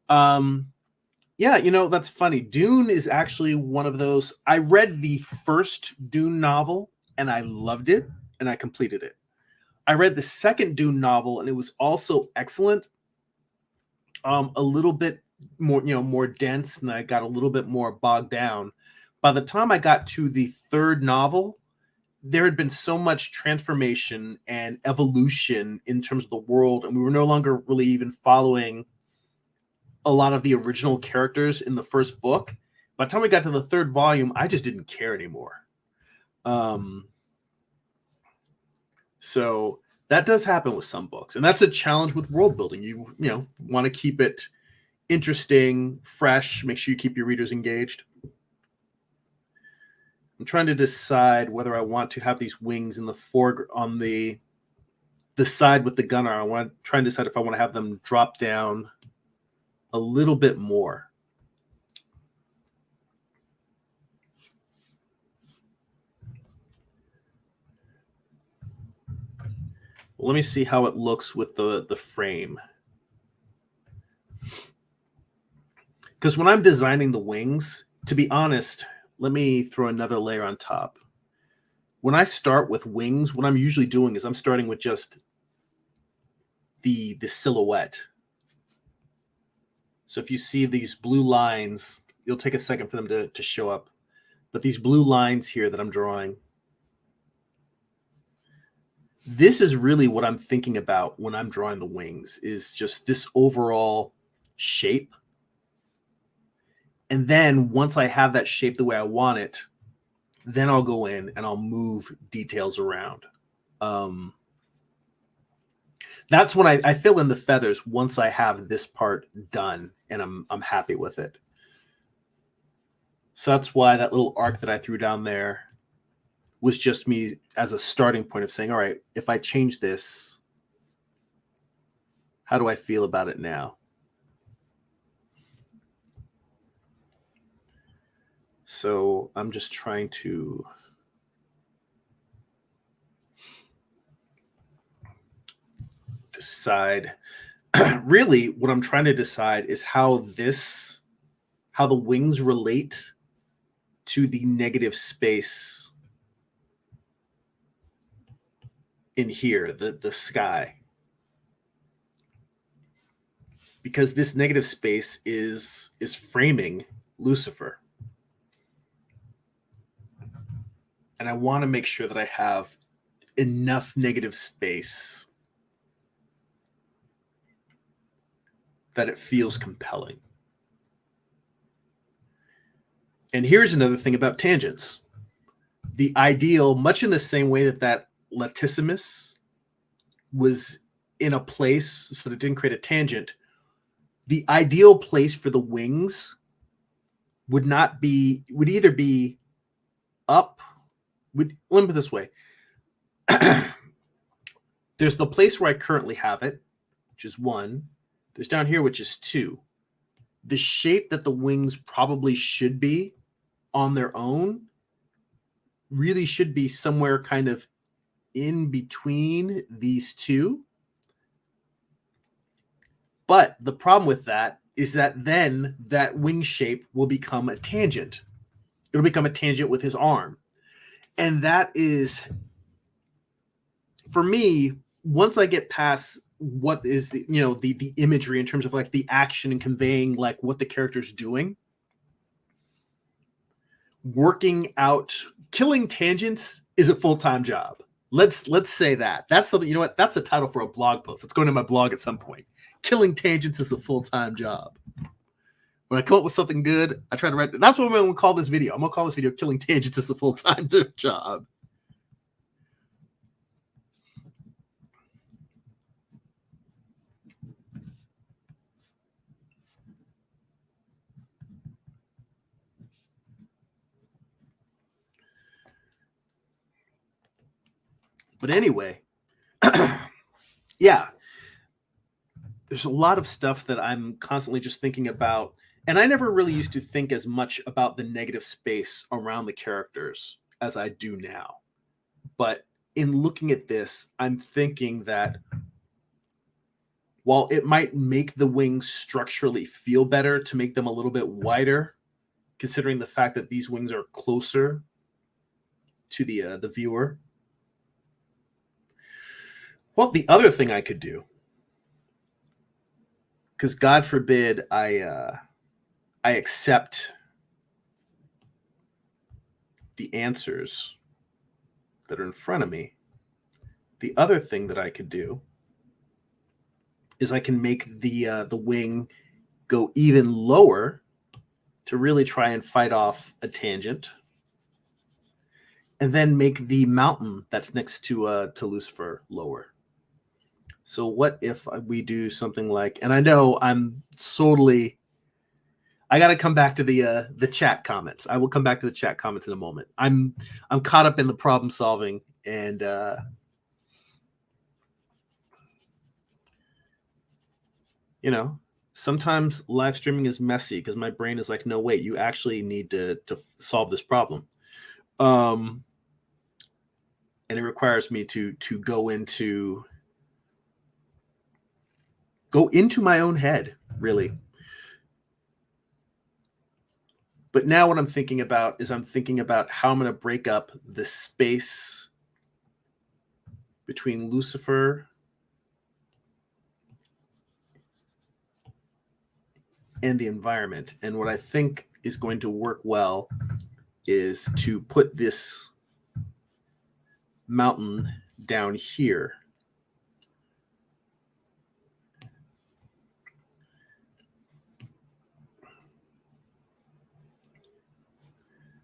Yeah, that's funny. Dune is actually one of those. I read the first Dune novel and I loved it and I completed it. I read the second Dune novel and it was also excellent. A little bit more, more dense, and I got a little bit more bogged down. By the time I got to the third novel, there had been so much transformation and evolution in terms of the world, and we were no longer really even following a lot of the original characters in the first book. By the time we got to the third volume, I just didn't care anymore. So that does happen with some books, and that's a challenge with world building. You want to keep it interesting, fresh, make sure you keep your readers engaged. I'm trying to decide whether I want to have these wings in the foreground on the side with the gunner. I want to try and decide if I want to have them drop down a little bit more. Well, let me see how it looks with the frame. Because when I'm designing the wings, to be honest, let me throw another layer on top. When I start with wings, what I'm usually doing is I'm starting with just the silhouette. So if you see these blue lines, it'll take a second for them to show up. But these blue lines here that I'm drawing, this is really what I'm thinking about when I'm drawing the wings, is just this overall shape. And then once I have that shape the way I want it, then I'll go in and I'll move details around. That's when I fill in the feathers once I have this part done and I'm happy with it. So that's why that little arc that I threw down there was just me as a starting point of saying, all right, if I change this, how do I feel about it now? So I'm just trying to decide. Really, what I'm trying to decide is how this how the wings relate to the negative space in here, the sky. Because this negative space is framing Lucifer. And I want to make sure that I have enough negative space that it feels compelling. And here's another thing about tangents. The ideal, much in the same way that latissimus was in a place so that it didn't create a tangent, the ideal place for the wings would either be up. Let me put it this way. There's the place where I currently have it, which is 1. There's down here, which is 2. The shape that the wings probably should be on their own really should be somewhere kind of in between these two. But the problem with that is that then that wing shape will become a tangent. It'll become a tangent with his arm. And that is, for me, once I get past what is the imagery in terms of like the action and conveying like what the character's doing, working out, killing tangents is a full-time job. Let's say that. That's something, you know what? That's the title for a blog post. It's going to my blog at some point. Killing tangents is a full-time job. When I come up with something good, I try to write. That's what I'm going to call this video. I'm going to call this video "Killing Tangents is a Full-Time Job." But anyway, yeah, there's a lot of stuff that I'm constantly just thinking about. And I never really used to think as much about the negative space around the characters as I do now. But in looking at this, I'm thinking that while it might make the wings structurally feel better to make them a little bit wider, considering the fact that these wings are closer to the viewer. Well, the other thing I could do, because God forbid I accept the answers that are in front of me. The other thing that I could do is I can make the wing go even lower to really try and fight off a tangent, and then make the mountain that's next to Lucifer lower. So what if we do something like, and I know I'm totally, I got to come back to the chat comments. I will come back to the chat comments in a moment. I'm caught up in the problem solving, and sometimes live streaming is messy because my brain is like, no, wait, you actually need to solve this problem. And it requires me to go into my own head, really. But now what I'm thinking about is I'm thinking about how I'm going to break up the space between Lucifer and the environment. And what I think is going to work well is to put this mountain down here.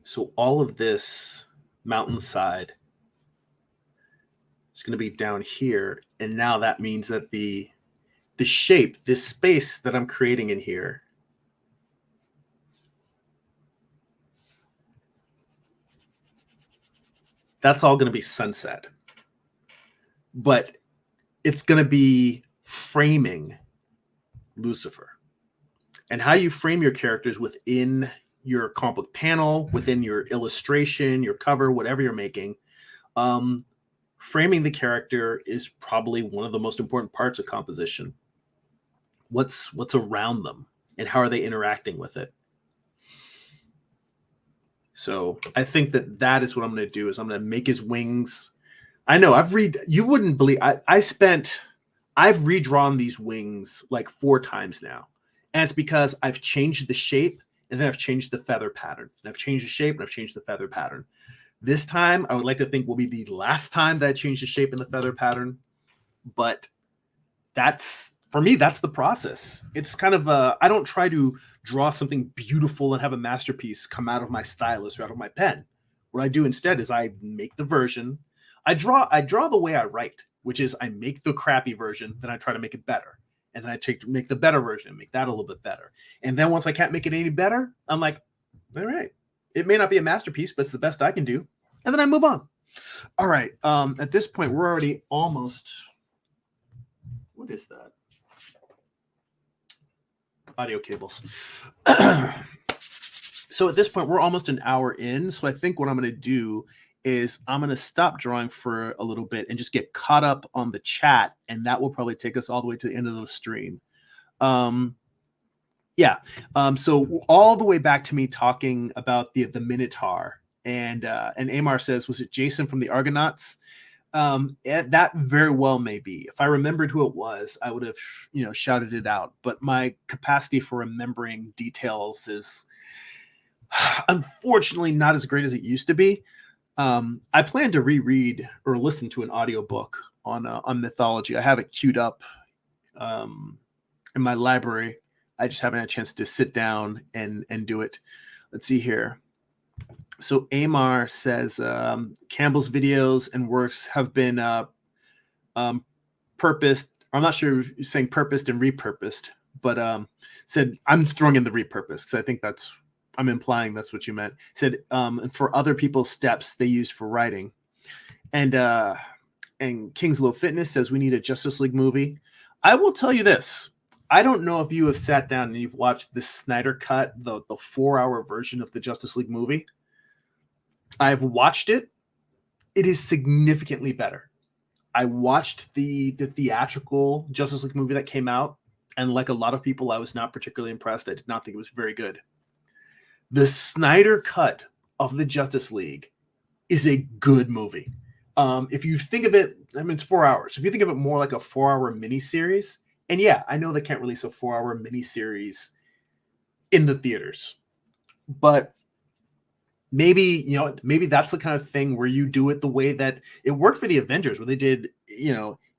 So all of this mountainside is going to be down here. And now that means that the shape, this space that I'm creating in here, that's all going to be sunset. But it's going to be framing Lucifer. And how you frame your characters within your comic book panel, within your illustration, your cover, whatever you're making, framing the character is probably one of the most important parts of composition. What's around them and how are they interacting with it? So I think that is what I'm going to do. Is I'm going to make his wings. I know you wouldn't believe I've redrawn these wings like 4 times now. And it's because I've changed the shape and then I've changed the feather pattern. And I've changed the shape and I've changed the feather pattern. This time, I would like to think will be the last time that I change the shape and the feather pattern. But for me, that's the process. It's kind of I don't try to draw something beautiful and have a masterpiece come out of my stylus or out of my pen. What I do instead is I make the version. I draw the way I write, which is I make the crappy version, then I try to make it better. And then I make the better version and make that a little bit better. And then once I can't make it any better, I'm like, all right, it may not be a masterpiece, but it's the best I can do. And then I move on. All right. At this point, we're already almost, what is that? Audio cables. So at this point, we're almost an hour in. So I think what I'm going to do is I'm going to stop drawing for a little bit and just get caught up on the chat. And that will probably take us all the way to the end of the stream. So all the way back to me talking about the Minotaur. And Amar says, was it Jason from the Argonauts? That very well may be. If I remembered who it was, I would have, shouted it out. But my capacity for remembering details is unfortunately not as great as it used to be. I plan to reread or listen to an audiobook on mythology. I have it queued up in my library. I just haven't had a chance to sit down and do it. Let's see here. So Amar says Campbell's videos and works have been purposed. I'm not sure if you're saying purposed and repurposed, but said I'm throwing in the repurposed because I think I'm implying that's what you meant. Said and for other people's steps they used for writing. And King's Low Fitness says we need a Justice League movie. I will tell you this. I don't know if you have sat down and you've watched the Snyder Cut, the 4-hour version of the Justice League movie. I've watched it. It is significantly better. I watched the theatrical Justice League movie that came out, and like a lot of people, I was not particularly impressed. I did not think it was very good. The Snyder Cut of the Justice League is a good movie. If you think of it, it's 4 hours. If you think of it more like a 4-hour miniseries, and yeah, I know they can't release a 4-hour miniseries in the theaters, but maybe that's the kind of thing where you do it the way that it worked for the Avengers, where they did,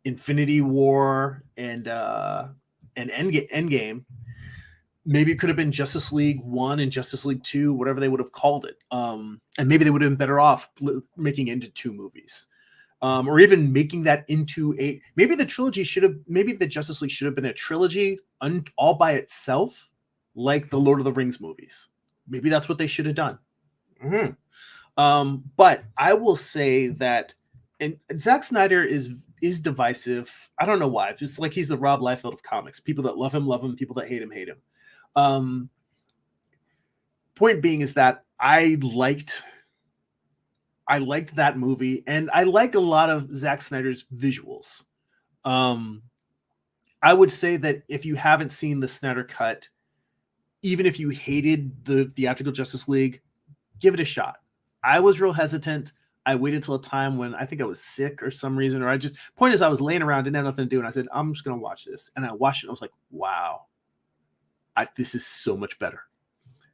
Infinity War and Endgame. Maybe it could have been Justice League 1 and Justice League 2, whatever they would have called it. And maybe they would have been better off making it into 2 movies. Or even making that into maybe the Justice League should have been a trilogy all by itself, like the Lord of the Rings movies. Maybe that's what they should have done. Mm-hmm. But I will say that, and Zack Snyder is divisive. I don't know why. Just like he's the Rob Liefeld of comics. People that love him. People that hate him. Point being is that I liked that movie, and I like a lot of Zack Snyder's visuals. I would say that if you haven't seen the Snyder Cut, even if you hated the theatrical Justice League, give it a shot. I was real hesitant. I waited till a time when I think I was sick or some reason, or point is I was laying around, didn't have nothing to do, and I said, I'm just going to watch this. And I watched it, and I was like, wow, this is so much better.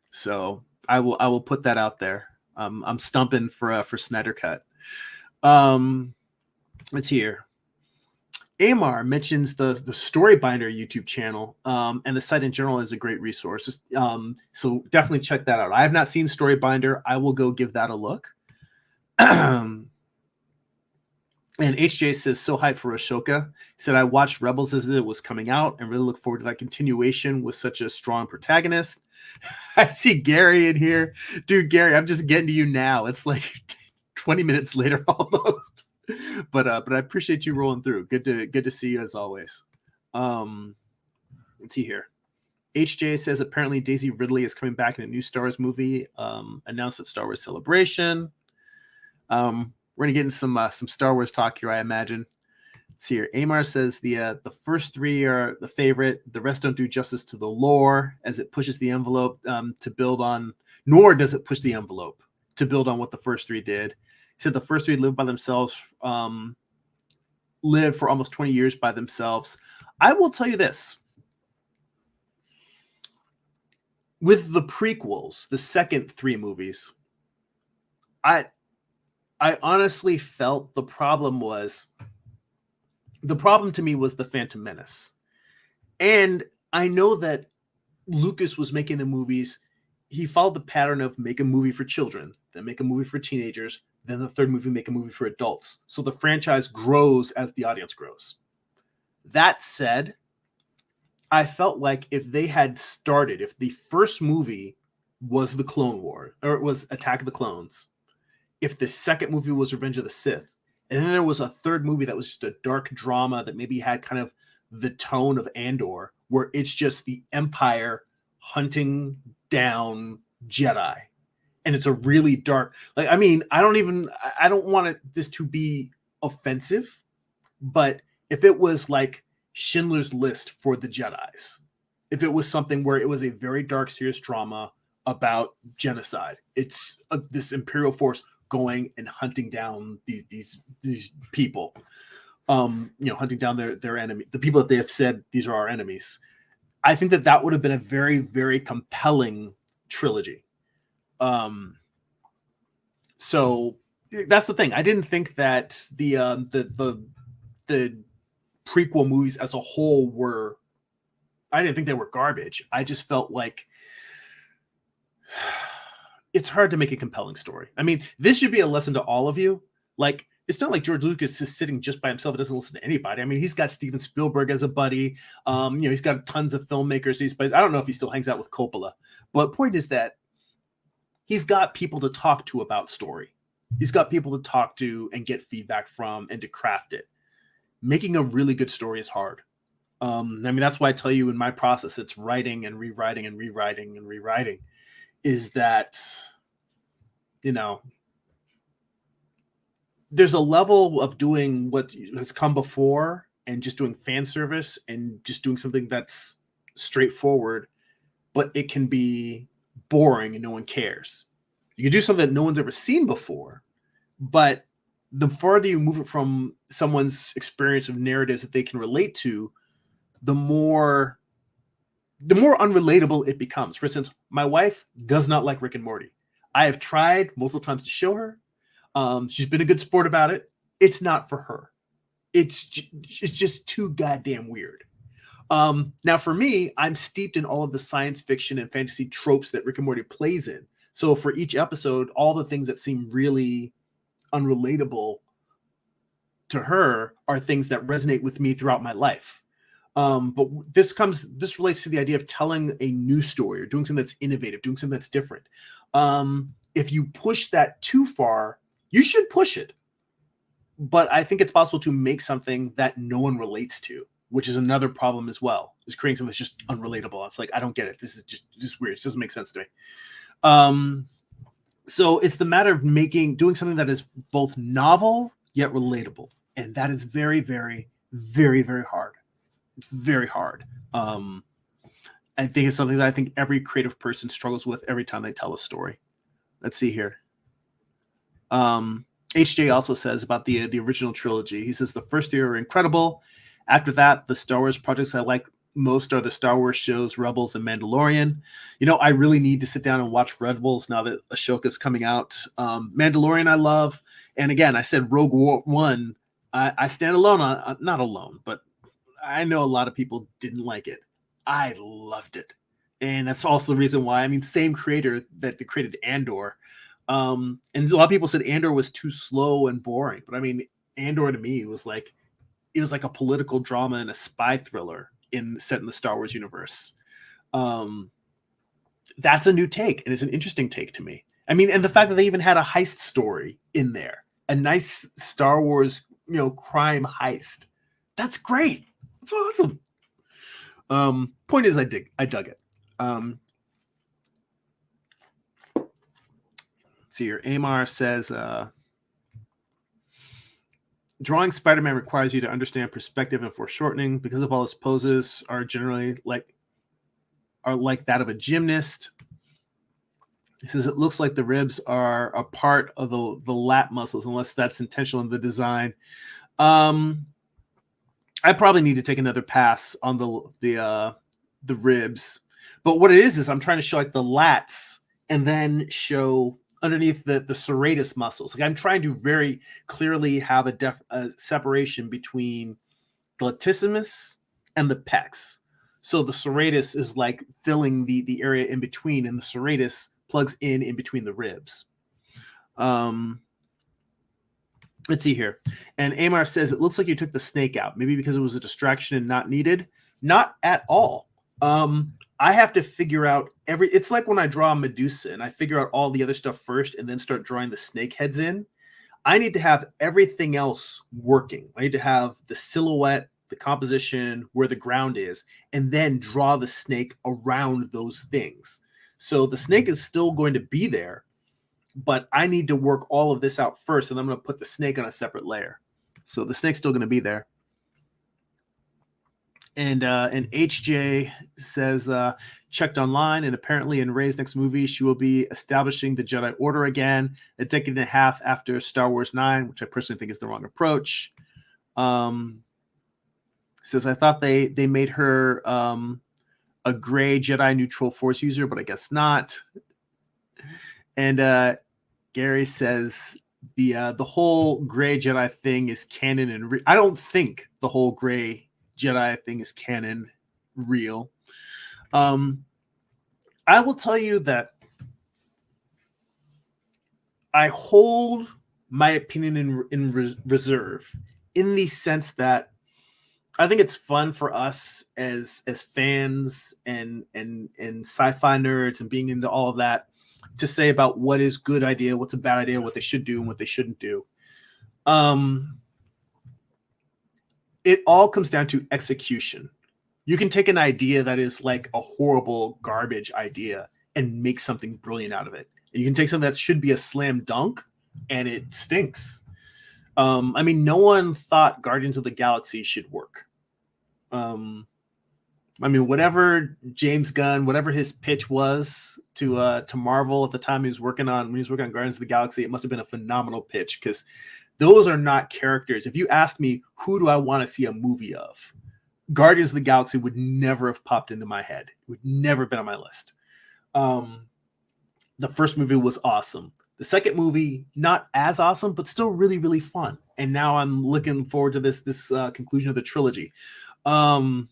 So I will put that out there. I'm stumping for Snyder Cut. Let's hear. Amar mentions the Storybinder YouTube channel, and the site in general is a great resource. So definitely check that out. I have not seen Storybinder. I will go give that a look. And HJ says, so hyped for Ashoka. He said, I watched Rebels as it was coming out and really look forward to that continuation with such a strong protagonist. I see Gary in here. Dude, Gary, I'm just getting to you now. It's like 20 minutes later almost. But I appreciate you rolling through. Good to see you as always. Let's see here. HJ says apparently Daisy Ridley is coming back in a new Star Wars movie, announced at Star Wars Celebration. We're gonna get into some Star Wars talk here, I imagine. Let's see here. Amar says the first 3 are the favorite. The rest don't do justice to the lore as it pushes the envelope to build on, nor does it push the envelope. to build on what the first three did. He said the first three lived by themselves, lived for almost 20 years by themselves. I will tell you this. With the prequels, the second three movies, I honestly felt the problem to me was the Phantom Menace. And I know that Lucas was making the movies. He followed the pattern of make a movie for children, then make a movie for teenagers, then the third movie, make a movie for adults. So the franchise grows as the audience grows. That said, I felt like if they had started, if the first movie was the Clone War, or it was Attack of the Clones, if the second movie was Revenge of the Sith, and then there was a third movie that was just a dark drama that maybe had kind of the tone of Andor, where it's just the Empire hunting down Jedi. And it's a really dark, like, I mean, I don't want this to be offensive, but if it was like Schindler's List for the Jedis, if it was something where it was a very dark, serious drama about genocide, it's this Imperial force going and hunting down these people, hunting down their enemy, the people that they have said these are our enemies. I think that would have been a very, very compelling trilogy. So that's the thing. I didn't think that the prequel movies as a whole I didn't think they were garbage. I just felt like it's hard to make a compelling story. I mean, this should be a lesson to all of you. Like, it's not like George Lucas is sitting just by himself. He doesn't listen to anybody. I mean, he's got Steven Spielberg as a buddy. He's got tons of filmmakers. I don't know if he still hangs out with Coppola, but point is that he's got people to talk to about story. He's got people to talk to and get feedback from and to craft it. Making a really good story is hard. That's why I tell you in my process, it's writing and rewriting and rewriting and rewriting, is that, there's a level of doing what has come before and just doing fan service and just doing something that's straightforward, but it can be boring and no one cares. You can do something that no one's ever seen before, but the farther you move it from someone's experience of narratives that they can relate to, the more unrelatable it becomes. For instance, my wife does not like Rick and Morty. I have tried multiple times to show her. She's been a good sport about it. It's not for her. It's just too goddamn weird. Now for me, I'm steeped in all of the science fiction and fantasy tropes that Rick and Morty plays in. So for each episode, all the things that seem really unrelatable to her are things that resonate with me throughout my life. But this relates to the idea of telling a new story or doing something that's innovative, doing something that's different. If you push that too far, you should push it. But I think it's possible to make something that no one relates to, which is another problem as well, is creating something that's just unrelatable. It's like, I don't get it. This is just weird. It doesn't make sense to me. So it's the matter of doing something that is both novel yet relatable. And that is very, very, very, very hard. It's very hard. I think it's something that I think every creative person struggles with every time they tell a story. Let's see here. HJ also says about the original trilogy. He says the first three are incredible. After that, the Star Wars projects I like most are the Star Wars shows Rebels and Mandalorian. I really need to sit down and watch Rebels now that Ahsoka's coming out. Mandalorian I love. And again, I said Rogue One. I stand alone on, not alone, but I know a lot of people didn't like it. I loved it. And that's also the reason why, same creator that created Andor. And a lot of people said Andor was too slow and boring, but Andor to me was like a political drama and a spy thriller set in the Star Wars universe. That's a new take, and it's an interesting take to me. And the fact that they even had a heist story in there, a nice Star Wars, crime heist. That's great. That's awesome. Point is, I dug it. See here, Amar says, drawing Spider-Man requires you to understand perspective and foreshortening because of all his poses are generally like that of a gymnast. He says it looks like the ribs are a part of the lat muscles, unless that's intentional in the design. I probably need to take another pass on the ribs. But what it is I'm trying to show like the lats and then show underneath the serratus muscles. Like I'm trying to very clearly have a separation between the latissimus and the pecs. So the serratus is like filling the area in between, and the serratus plugs in between the ribs. Let's see here. And Amar says, it looks like you took the snake out, maybe because it was a distraction and not needed. Not at all. I have to figure out it's like when I draw Medusa and I figure out all the other stuff first and then start drawing the snake heads in. I need to have everything else working. I need to have the silhouette, the composition, where the ground is, and then draw the snake around those things. So the snake is still going to be there, but I need to work all of this out first, and I'm going to put the snake on a separate layer. So the snake's still going to be there. And HJ says, checked online, and apparently in Rey's next movie, she will be establishing the Jedi Order again, a decade and a half after Star Wars 9, which I personally think is the wrong approach. Says, I thought they made her a gray Jedi neutral Force user, but I guess not. And Gary says the whole gray Jedi thing is canon, and I don't think the whole gray Jedi thing is canon real. I will tell you that I hold my opinion in reserve, in the sense that I think it's fun for us as fans and sci-fi nerds and being into all of that to say about what is good idea, what's a bad idea, what they should do and what they shouldn't do. It all comes down to execution. You can take an idea that is like a horrible garbage idea and make something brilliant out of it. And you can take something that should be a slam dunk and it stinks. I mean, no one thought Guardians of the Galaxy should work. I mean, whatever James Gunn, whatever his pitch was to Marvel at the time when he was working on Guardians of the Galaxy, it must have been a phenomenal pitch, because those are not characters. If you asked me, who do I want to see a movie of, Guardians of the Galaxy would never have popped into my head. It would never have been on my list. The first movie was awesome. The second movie, not as awesome, but still really, really fun. And now I'm looking forward to this conclusion of the trilogy. My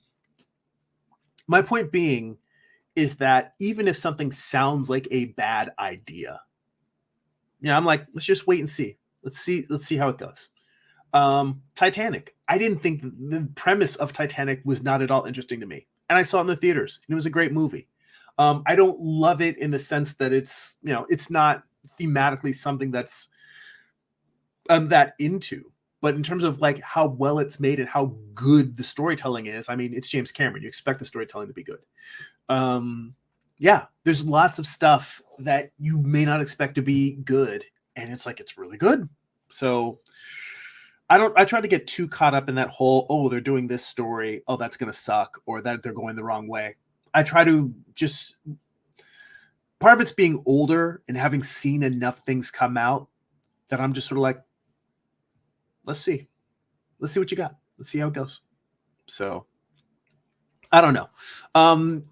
point being is that even if something sounds like a bad idea, I'm like, let's just wait and see. Let's see how it goes. Titanic. I didn't think the premise of Titanic was not at all interesting to me. And I saw it in the theaters. And it was a great movie. I don't love it in the sense that it's not thematically something that's I'm that into. But in terms of like how well it's made and how good the storytelling is, I mean, it's James Cameron. You expect the storytelling to be good. Yeah, there's lots of stuff that you may not expect to be good, and it's like it's really good. So I try to get too caught up in that whole, oh, they're doing this story, oh, that's gonna suck, or that they're going the wrong way. I try to just, part of it's being older and having seen enough things come out that I'm just sort of like, let's see what you got. Let's see how it goes. So I don't know.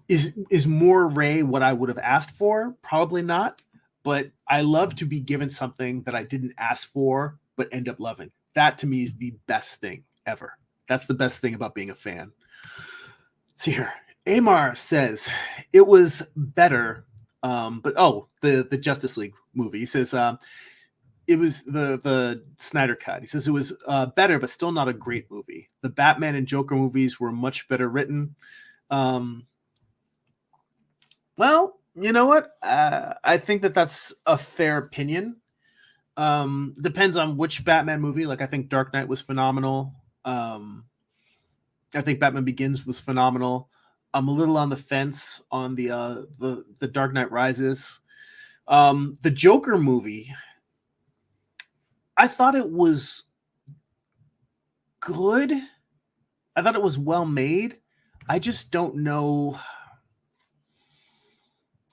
Is more Rey what I would have asked for? Probably not. But I love to be given something that I didn't ask for, but end up loving. That to me is the best thing ever. That's the best thing about being a fan. Let's see here. Amar says it was better. But the Justice League movie. He says it was the Snyder Cut. He says it was better, but still not a great movie. The Batman and Joker movies were much better written. Well, you know what? I think that's a fair opinion. Depends on which Batman movie. Like, I think Dark Knight was phenomenal. I think Batman Begins was phenomenal. I'm a little on the fence on the Dark Knight Rises. The Joker movie, I thought it was good. I thought it was well made. I just don't know.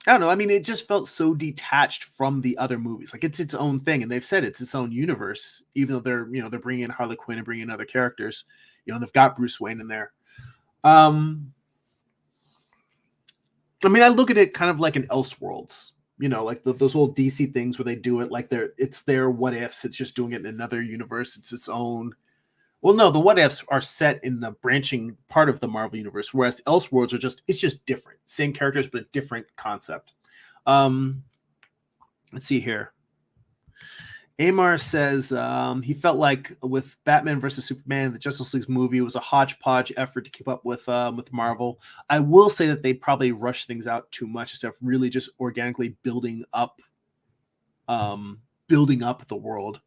I don't know. I mean, it just felt so detached from the other movies. Like it's its own thing, and they've said it's its own universe. Even though they're bringing in Harley Quinn and bringing in other characters. They've got Bruce Wayne in there. I mean, I look at it kind of like an Elseworlds. Like those old DC things where they do it like it's their what ifs. It's just doing it in another universe. It's its own. Well, no, the what ifs are set in the branching part of the Marvel universe, whereas Elseworlds it's just different. Same characters, but a different concept. Let's see here. Amar says he felt like with Batman versus Superman, the Justice League movie was a hodgepodge effort to keep up with Marvel. I will say that they probably rushed things out too much instead of really just organically building up the world.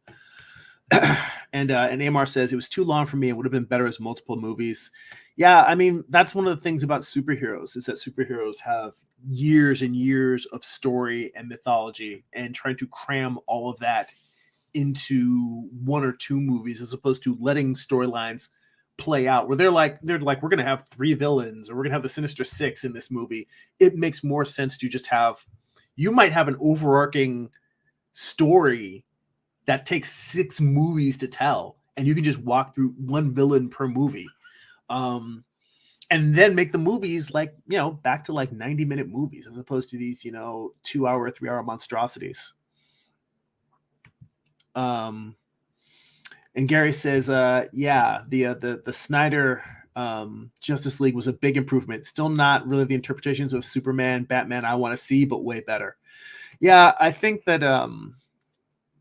And Amar says it was too long for me. It would have been better as multiple movies. Yeah, I mean, that's one of the things about superheroes is that superheroes have years and years of story and mythology, and trying to cram all of that into one or two movies as opposed to letting storylines play out where they're like we're going to have 3 villains, or we're going to have the Sinister Six in this movie. It makes more sense to just you might have an overarching story that takes 6 movies to tell, and you can just walk through one villain per movie, and then make the movies back to 90-minute movies as opposed to these 2-hour 3-hour monstrosities. And Gary says, the Snyder Justice League was a big improvement. Still not really the interpretations of Superman, Batman I want to see, but way better. Yeah, I think that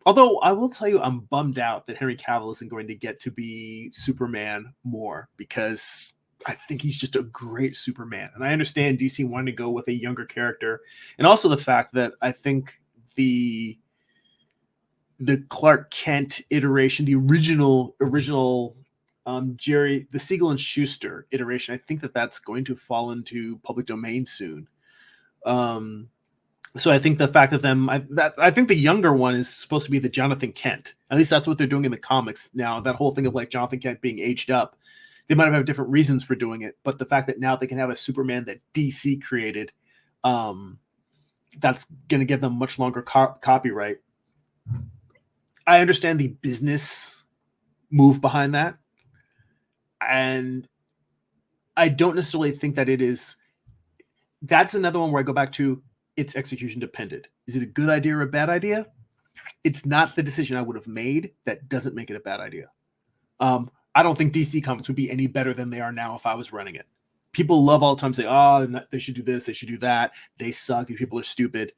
although I will tell you, I'm bummed out that Henry Cavill isn't going to get to be Superman more, because I think he's just a great Superman. And I understand DC wanting to go with a younger character, and also the fact that I think the Clark Kent iteration, the original Jerry, the Siegel and Schuster iteration, I think that's going to fall into public domain soon. So I think the fact of I think the younger one is supposed to be the Jonathan Kent. At least that's what they're doing in the comics now. That whole thing of Jonathan Kent being aged up, they might have different reasons for doing it, but the fact that now they can have a Superman that DC created, that's going to give them much longer copyright. I understand the business move behind that, and I don't necessarily think that it is. That's another one where I go back to it's execution dependent. Is it a good idea or a bad idea? It's not the decision I would have made. That doesn't make it a bad idea. I don't think DC Comics would be any better than they are now if I was running it. People love all the time say, "Oh, they should do this, they should do that. They suck. These people are stupid."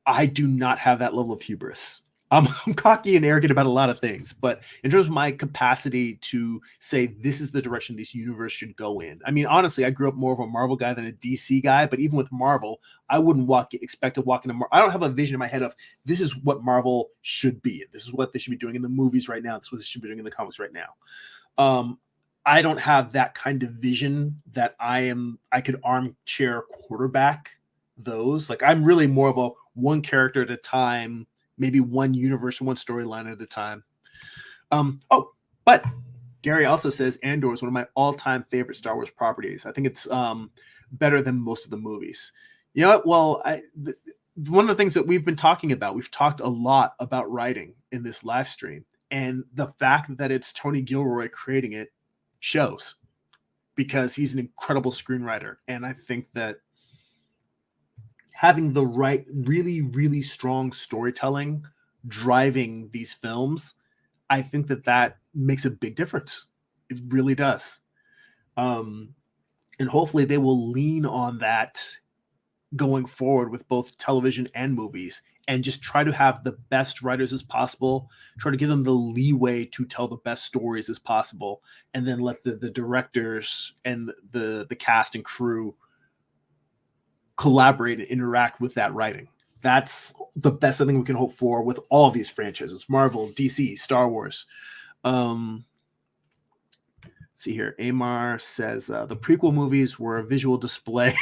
I do not have that level of hubris. I'm cocky and arrogant about a lot of things, but in terms of my capacity to say this is the direction this universe should go in. I mean, honestly, I grew up more of a Marvel guy than a DC guy, but even with Marvel, I wouldn't expect to walk into Marvel. I don't have a vision in my head of this is what Marvel should be. This is what they should be doing in the movies right now. This is what they should be doing in the comics right now. I don't have that kind of vision that I could armchair quarterback those. I'm really more of a one character at a time, maybe one universe, one storyline at a time. But Gary also says Andor is one of my all-time favorite Star Wars properties. I think it's better than most of the movies. You know what? Well, one of the things that we've been talking about, we've talked a lot about writing in this live stream, and the fact that it's Tony Gilroy creating it shows, because he's an incredible screenwriter. And I think that having the right, really, really strong storytelling driving these films, I think that makes a big difference. It really does. And hopefully they will lean on that going forward with both television and movies, and just try to have the best writers as possible, try to give them the leeway to tell the best stories as possible, and then let the directors and the cast and crew collaborate and interact with that writing. That's the best thing we can hope for with all of these franchises: Marvel, DC, Star Wars. Let's see here. Amar says the prequel movies were a visual display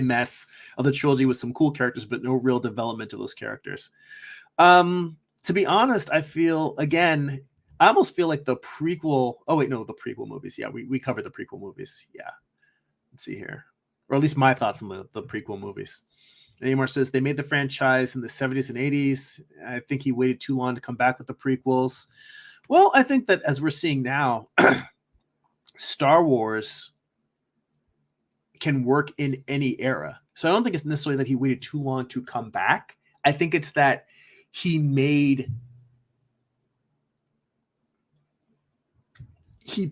mess of the trilogy with some cool characters, but no real development of those characters. To be honest, I almost feel like the prequel. Oh wait, no, the prequel movies. Yeah, we covered the prequel movies. Yeah. Let's see here. Or at least my thoughts on the prequel movies. Neymar says they made the franchise in the 70s and 80s. I think he waited too long to come back with the prequels. Well, I think that as we're seeing now, Star Wars can work in any era. So I don't think it's necessarily that he waited too long to come back. I think it's that he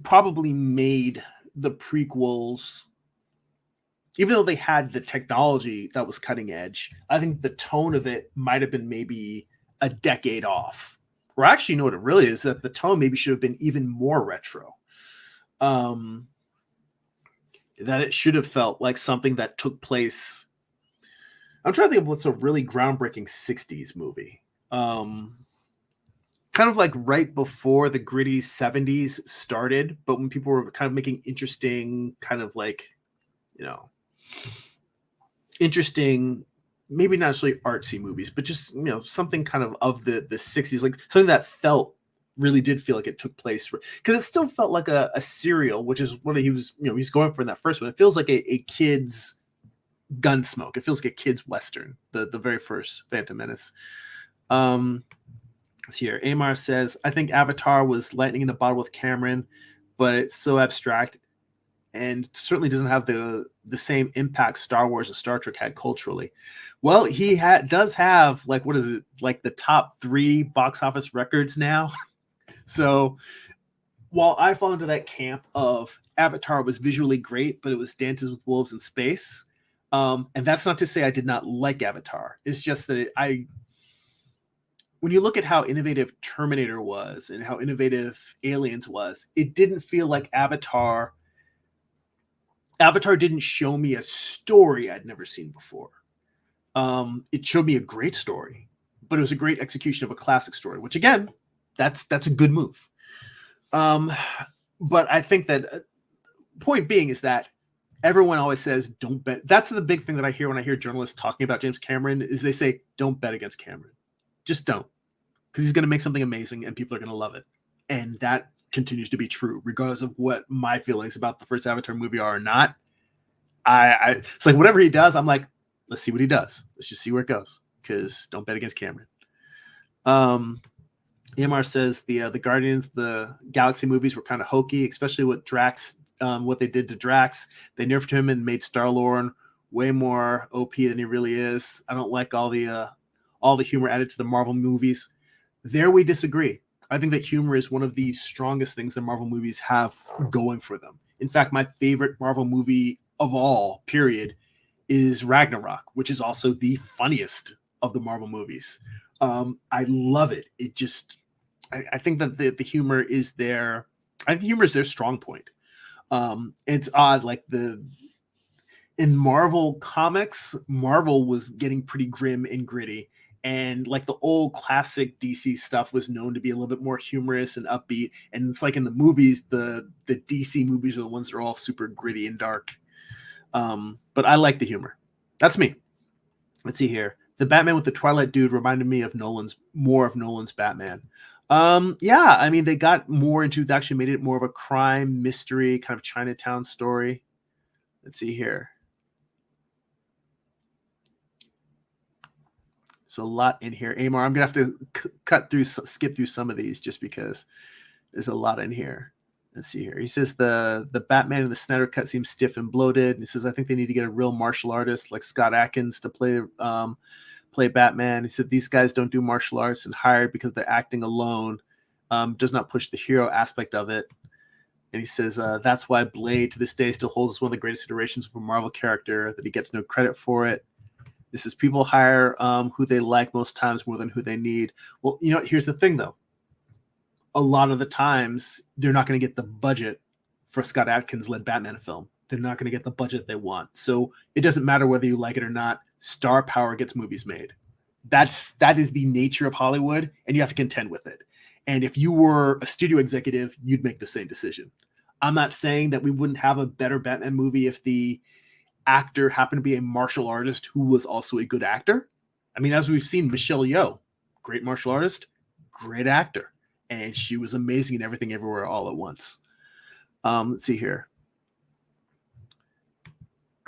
probably made the prequels, even though they had the technology that was cutting edge, I think the tone of it might have been maybe a decade off. Or actually, you know what it really is, that the tone maybe should have been even more retro. That it should have felt like something that took place. I'm trying to think of what's a really groundbreaking 60s movie. Kind of like right before the gritty 70s started, but when people were kind of making interesting, kind of like, you know, interesting, maybe not necessarily artsy movies, but just, you know, something kind of the 60s, like something that really did feel like it took place, because it still felt like a serial, which is what he was, you know, he's going for in that first one. It feels like a kid's Gunsmoke. It feels like a kid's Western, the very first Phantom Menace. Here, Amar says, I think Avatar was lightning in a bottle with Cameron, but it's so abstract and certainly doesn't have the same impact Star Wars and Star Trek had culturally. Well, he does have, like, what is it, like the top 3 box office records now. So while I fall into that camp of Avatar was visually great, but it was Dances with Wolves in space, and that's not to say I did not like Avatar. It's just that when you look at how innovative Terminator was and how innovative Aliens was, it didn't feel like Avatar didn't show me a story I'd never seen before. It showed me a great story, but it was a great execution of a classic story, which again, that's a good move. But I think that point being is that everyone always says, don't bet. That's the big thing that I hear when I hear journalists talking about James Cameron is they say, don't bet against Cameron. Just don't. Because he's going to make something amazing and people are going to love it. And that continues to be true, regardless of what my feelings about the first Avatar movie are or not. It's like whatever he does, I'm like, let's see what he does. Let's just see where it goes. Because don't bet against Cameron. EMR says the Guardians, the Galaxy movies were kind of hokey, especially with Drax, what they did to Drax. They nerfed him and made Star-Lord way more OP than he really is. I don't like all the humor added to the Marvel movies. There we disagree. I think that humor is one of the strongest things that Marvel movies have going for them. In fact, my favorite Marvel movie of all, period, is Ragnarok, which is also the funniest of the Marvel movies. I love it. It just, I think that the humor is their, I think humor is their strong point. It's odd, like in Marvel comics, Marvel was getting pretty grim and gritty. And like the old classic DC stuff was known to be a little bit more humorous and upbeat. And it's like in the movies, the DC movies are the ones that are all super gritty and dark. But I like the humor. That's me. Let's see here. The Batman with the Twilight dude reminded me of more of Nolan's Batman. Yeah, I mean, they got more into, they actually made it more of a crime mystery kind of Chinatown story. Let's see here. There's a lot in here. Amar, I'm gonna have to skip through some of these just because there's a lot in here. Let's see here. He says the Batman in the Snyder Cut seems stiff and bloated. And he says, I think they need to get a real martial artist like Scott Adkins to play Batman. He said these guys don't do martial arts and hired because the acting alone does not push the hero aspect of it. And he says that's why Blade to this day still holds as one of the greatest iterations of a Marvel character, that he gets no credit for it. This is people hire who they like most times more than who they need. Well, you know, here's the thing, though. A lot of the times, they're not going to get the budget for Scott Adkins-led Batman film. They're not going to get the budget they want. So it doesn't matter whether you like it or not. Star power gets movies made. That is the nature of Hollywood, and you have to contend with it. And if you were a studio executive, you'd make the same decision. I'm not saying that we wouldn't have a better Batman movie if the actor happened to be a martial artist who was also a good actor. I mean, as we've seen, Michelle Yeoh, great martial artist, great actor. And she was amazing in Everything Everywhere All at Once. Let's see here.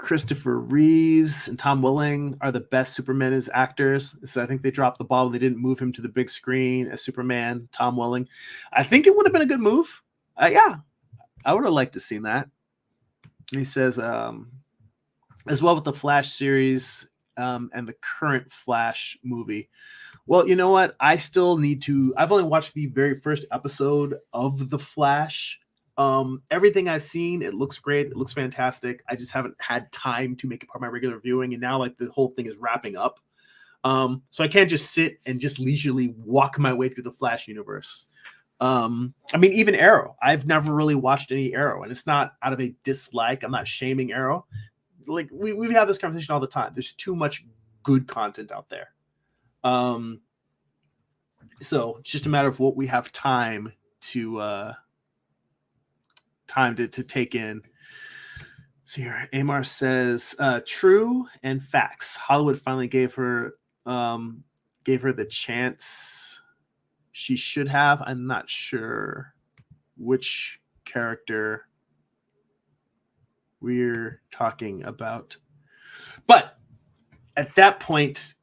Christopher Reeves and Tom Welling are the best Superman as actors. So I think they dropped the ball. They didn't move him to the big screen as Superman, Tom Welling. I think it would have been a good move. Yeah, I would have liked to see that. And he says, as well with the Flash series and the current Flash movie. Well, you know what? I still need to. I've only watched the very first episode of The Flash. Everything I've seen, it looks great. It looks fantastic. I just haven't had time to make it part of my regular viewing. And now like the whole thing is wrapping up. So I can't just sit and just leisurely walk my way through the Flash universe. I mean, even Arrow. I've never really watched any Arrow, and it's not out of a dislike. I'm not shaming Arrow. Like we have this conversation all the time. There's too much good content out there. So it's just a matter of what we have time to take in. So here, Amar says, true and facts. Hollywood finally gave her the chance she should have. I'm not sure which character we're talking about. But at that point,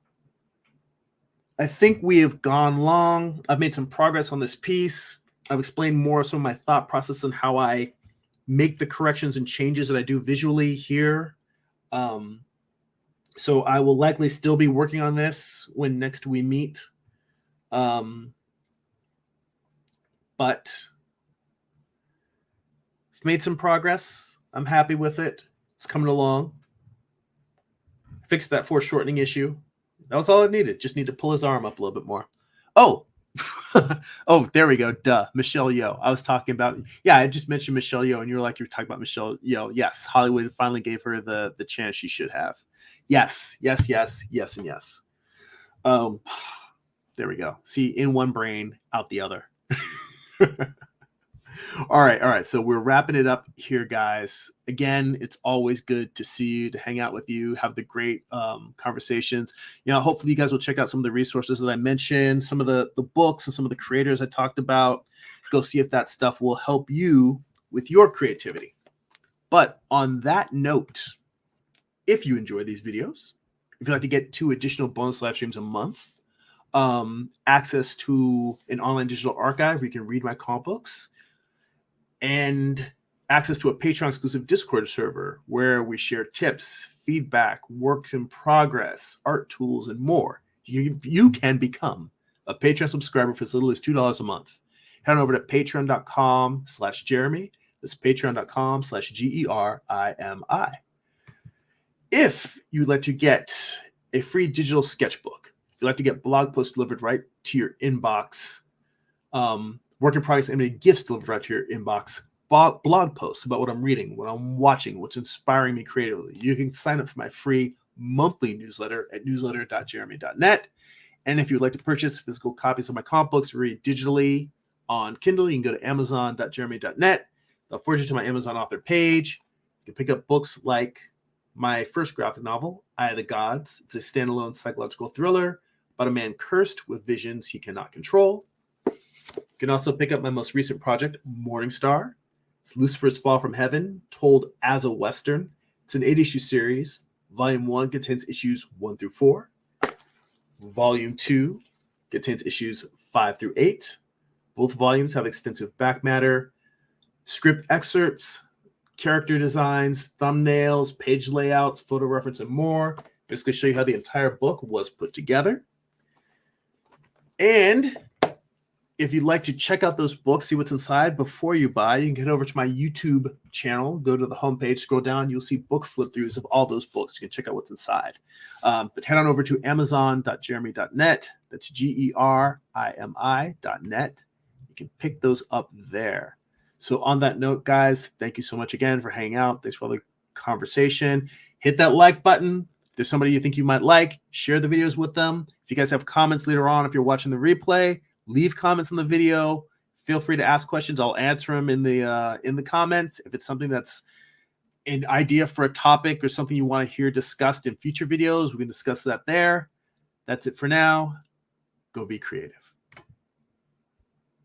I think we have gone long. I've made some progress on this piece. I've explained more some of my thought process and how I make the corrections and changes that I do visually here. So I will likely still be working on this when next we meet. But I've made some progress. I'm happy with it. It's coming along. Fixed that foreshortening issue. That was all it needed. Just need to pull his arm up a little bit more. Oh, oh, there we go. Duh. Michelle Yeoh. I was talking about, yeah, I just mentioned Michelle Yeoh, and you were like, you're talking about Michelle Yeoh. Yes, Hollywood finally gave her the chance she should have. Yes, yes, yes, yes, and yes. There we go. See, in one brain, out the other. All right. So we're wrapping it up here, guys. Again, it's always good to see you, to hang out with you, have the great conversations. You know, hopefully you guys will check out some of the resources that I mentioned, some of the books and some of the creators I talked about. Go see if that stuff will help you with your creativity. But on that note, if you enjoy these videos, if you'd like to get 2 additional bonus live streams a month, access to an online digital archive where you can read my comic books, and access to a Patreon exclusive Discord server where we share tips, feedback, works in progress, art tools, and more. You can become a Patreon subscriber for as little as $2 a month. Head on over to patreon.com/Jeremy. That's patreon.com/GERIMI. If you'd like to get a free digital sketchbook, if you'd like to get blog posts delivered right to your inbox, work in progress animated gifts delivered right to your inbox, blog posts about what I'm reading, what I'm watching, what's inspiring me creatively, you can sign up for my free monthly newsletter at newsletter.jeremy.net. And if you'd like to purchase physical copies of my comic books, read digitally on Kindle, you can go to amazon.jeremy.net. They'll forward you to my Amazon author page. You can pick up books like my first graphic novel, Eye of the Gods. It's a standalone psychological thriller about a man cursed with visions he cannot control. You can also pick up my most recent project, Morningstar. It's Lucifer's Fall from Heaven, told as a Western. It's an 8-issue series. Volume 1 contains issues 1 through 4. Volume 2 contains issues 5 through 8. Both volumes have extensive back matter, script excerpts, character designs, thumbnails, page layouts, photo reference, and more. Basically show you how the entire book was put together. And if you'd like to check out those books, see what's inside before you buy, you can get over to my YouTube channel, go to the homepage, scroll down, you'll see book flip-throughs of all those books. You can check out what's inside. But head on over to amazon.jeremy.net. That's GERIMI.net. You can pick those up there. So on that note, guys, thank you so much again for hanging out. Thanks for all the conversation. Hit that like button. If there's somebody you think you might like, share the videos with them. If you guys have comments later on, if you're watching the replay, leave comments on the video. Feel free to ask questions. I'll answer them in the comments. If it's something that's an idea for a topic or something you want to hear discussed in future videos, we can discuss that there. That's it for now. Go be creative.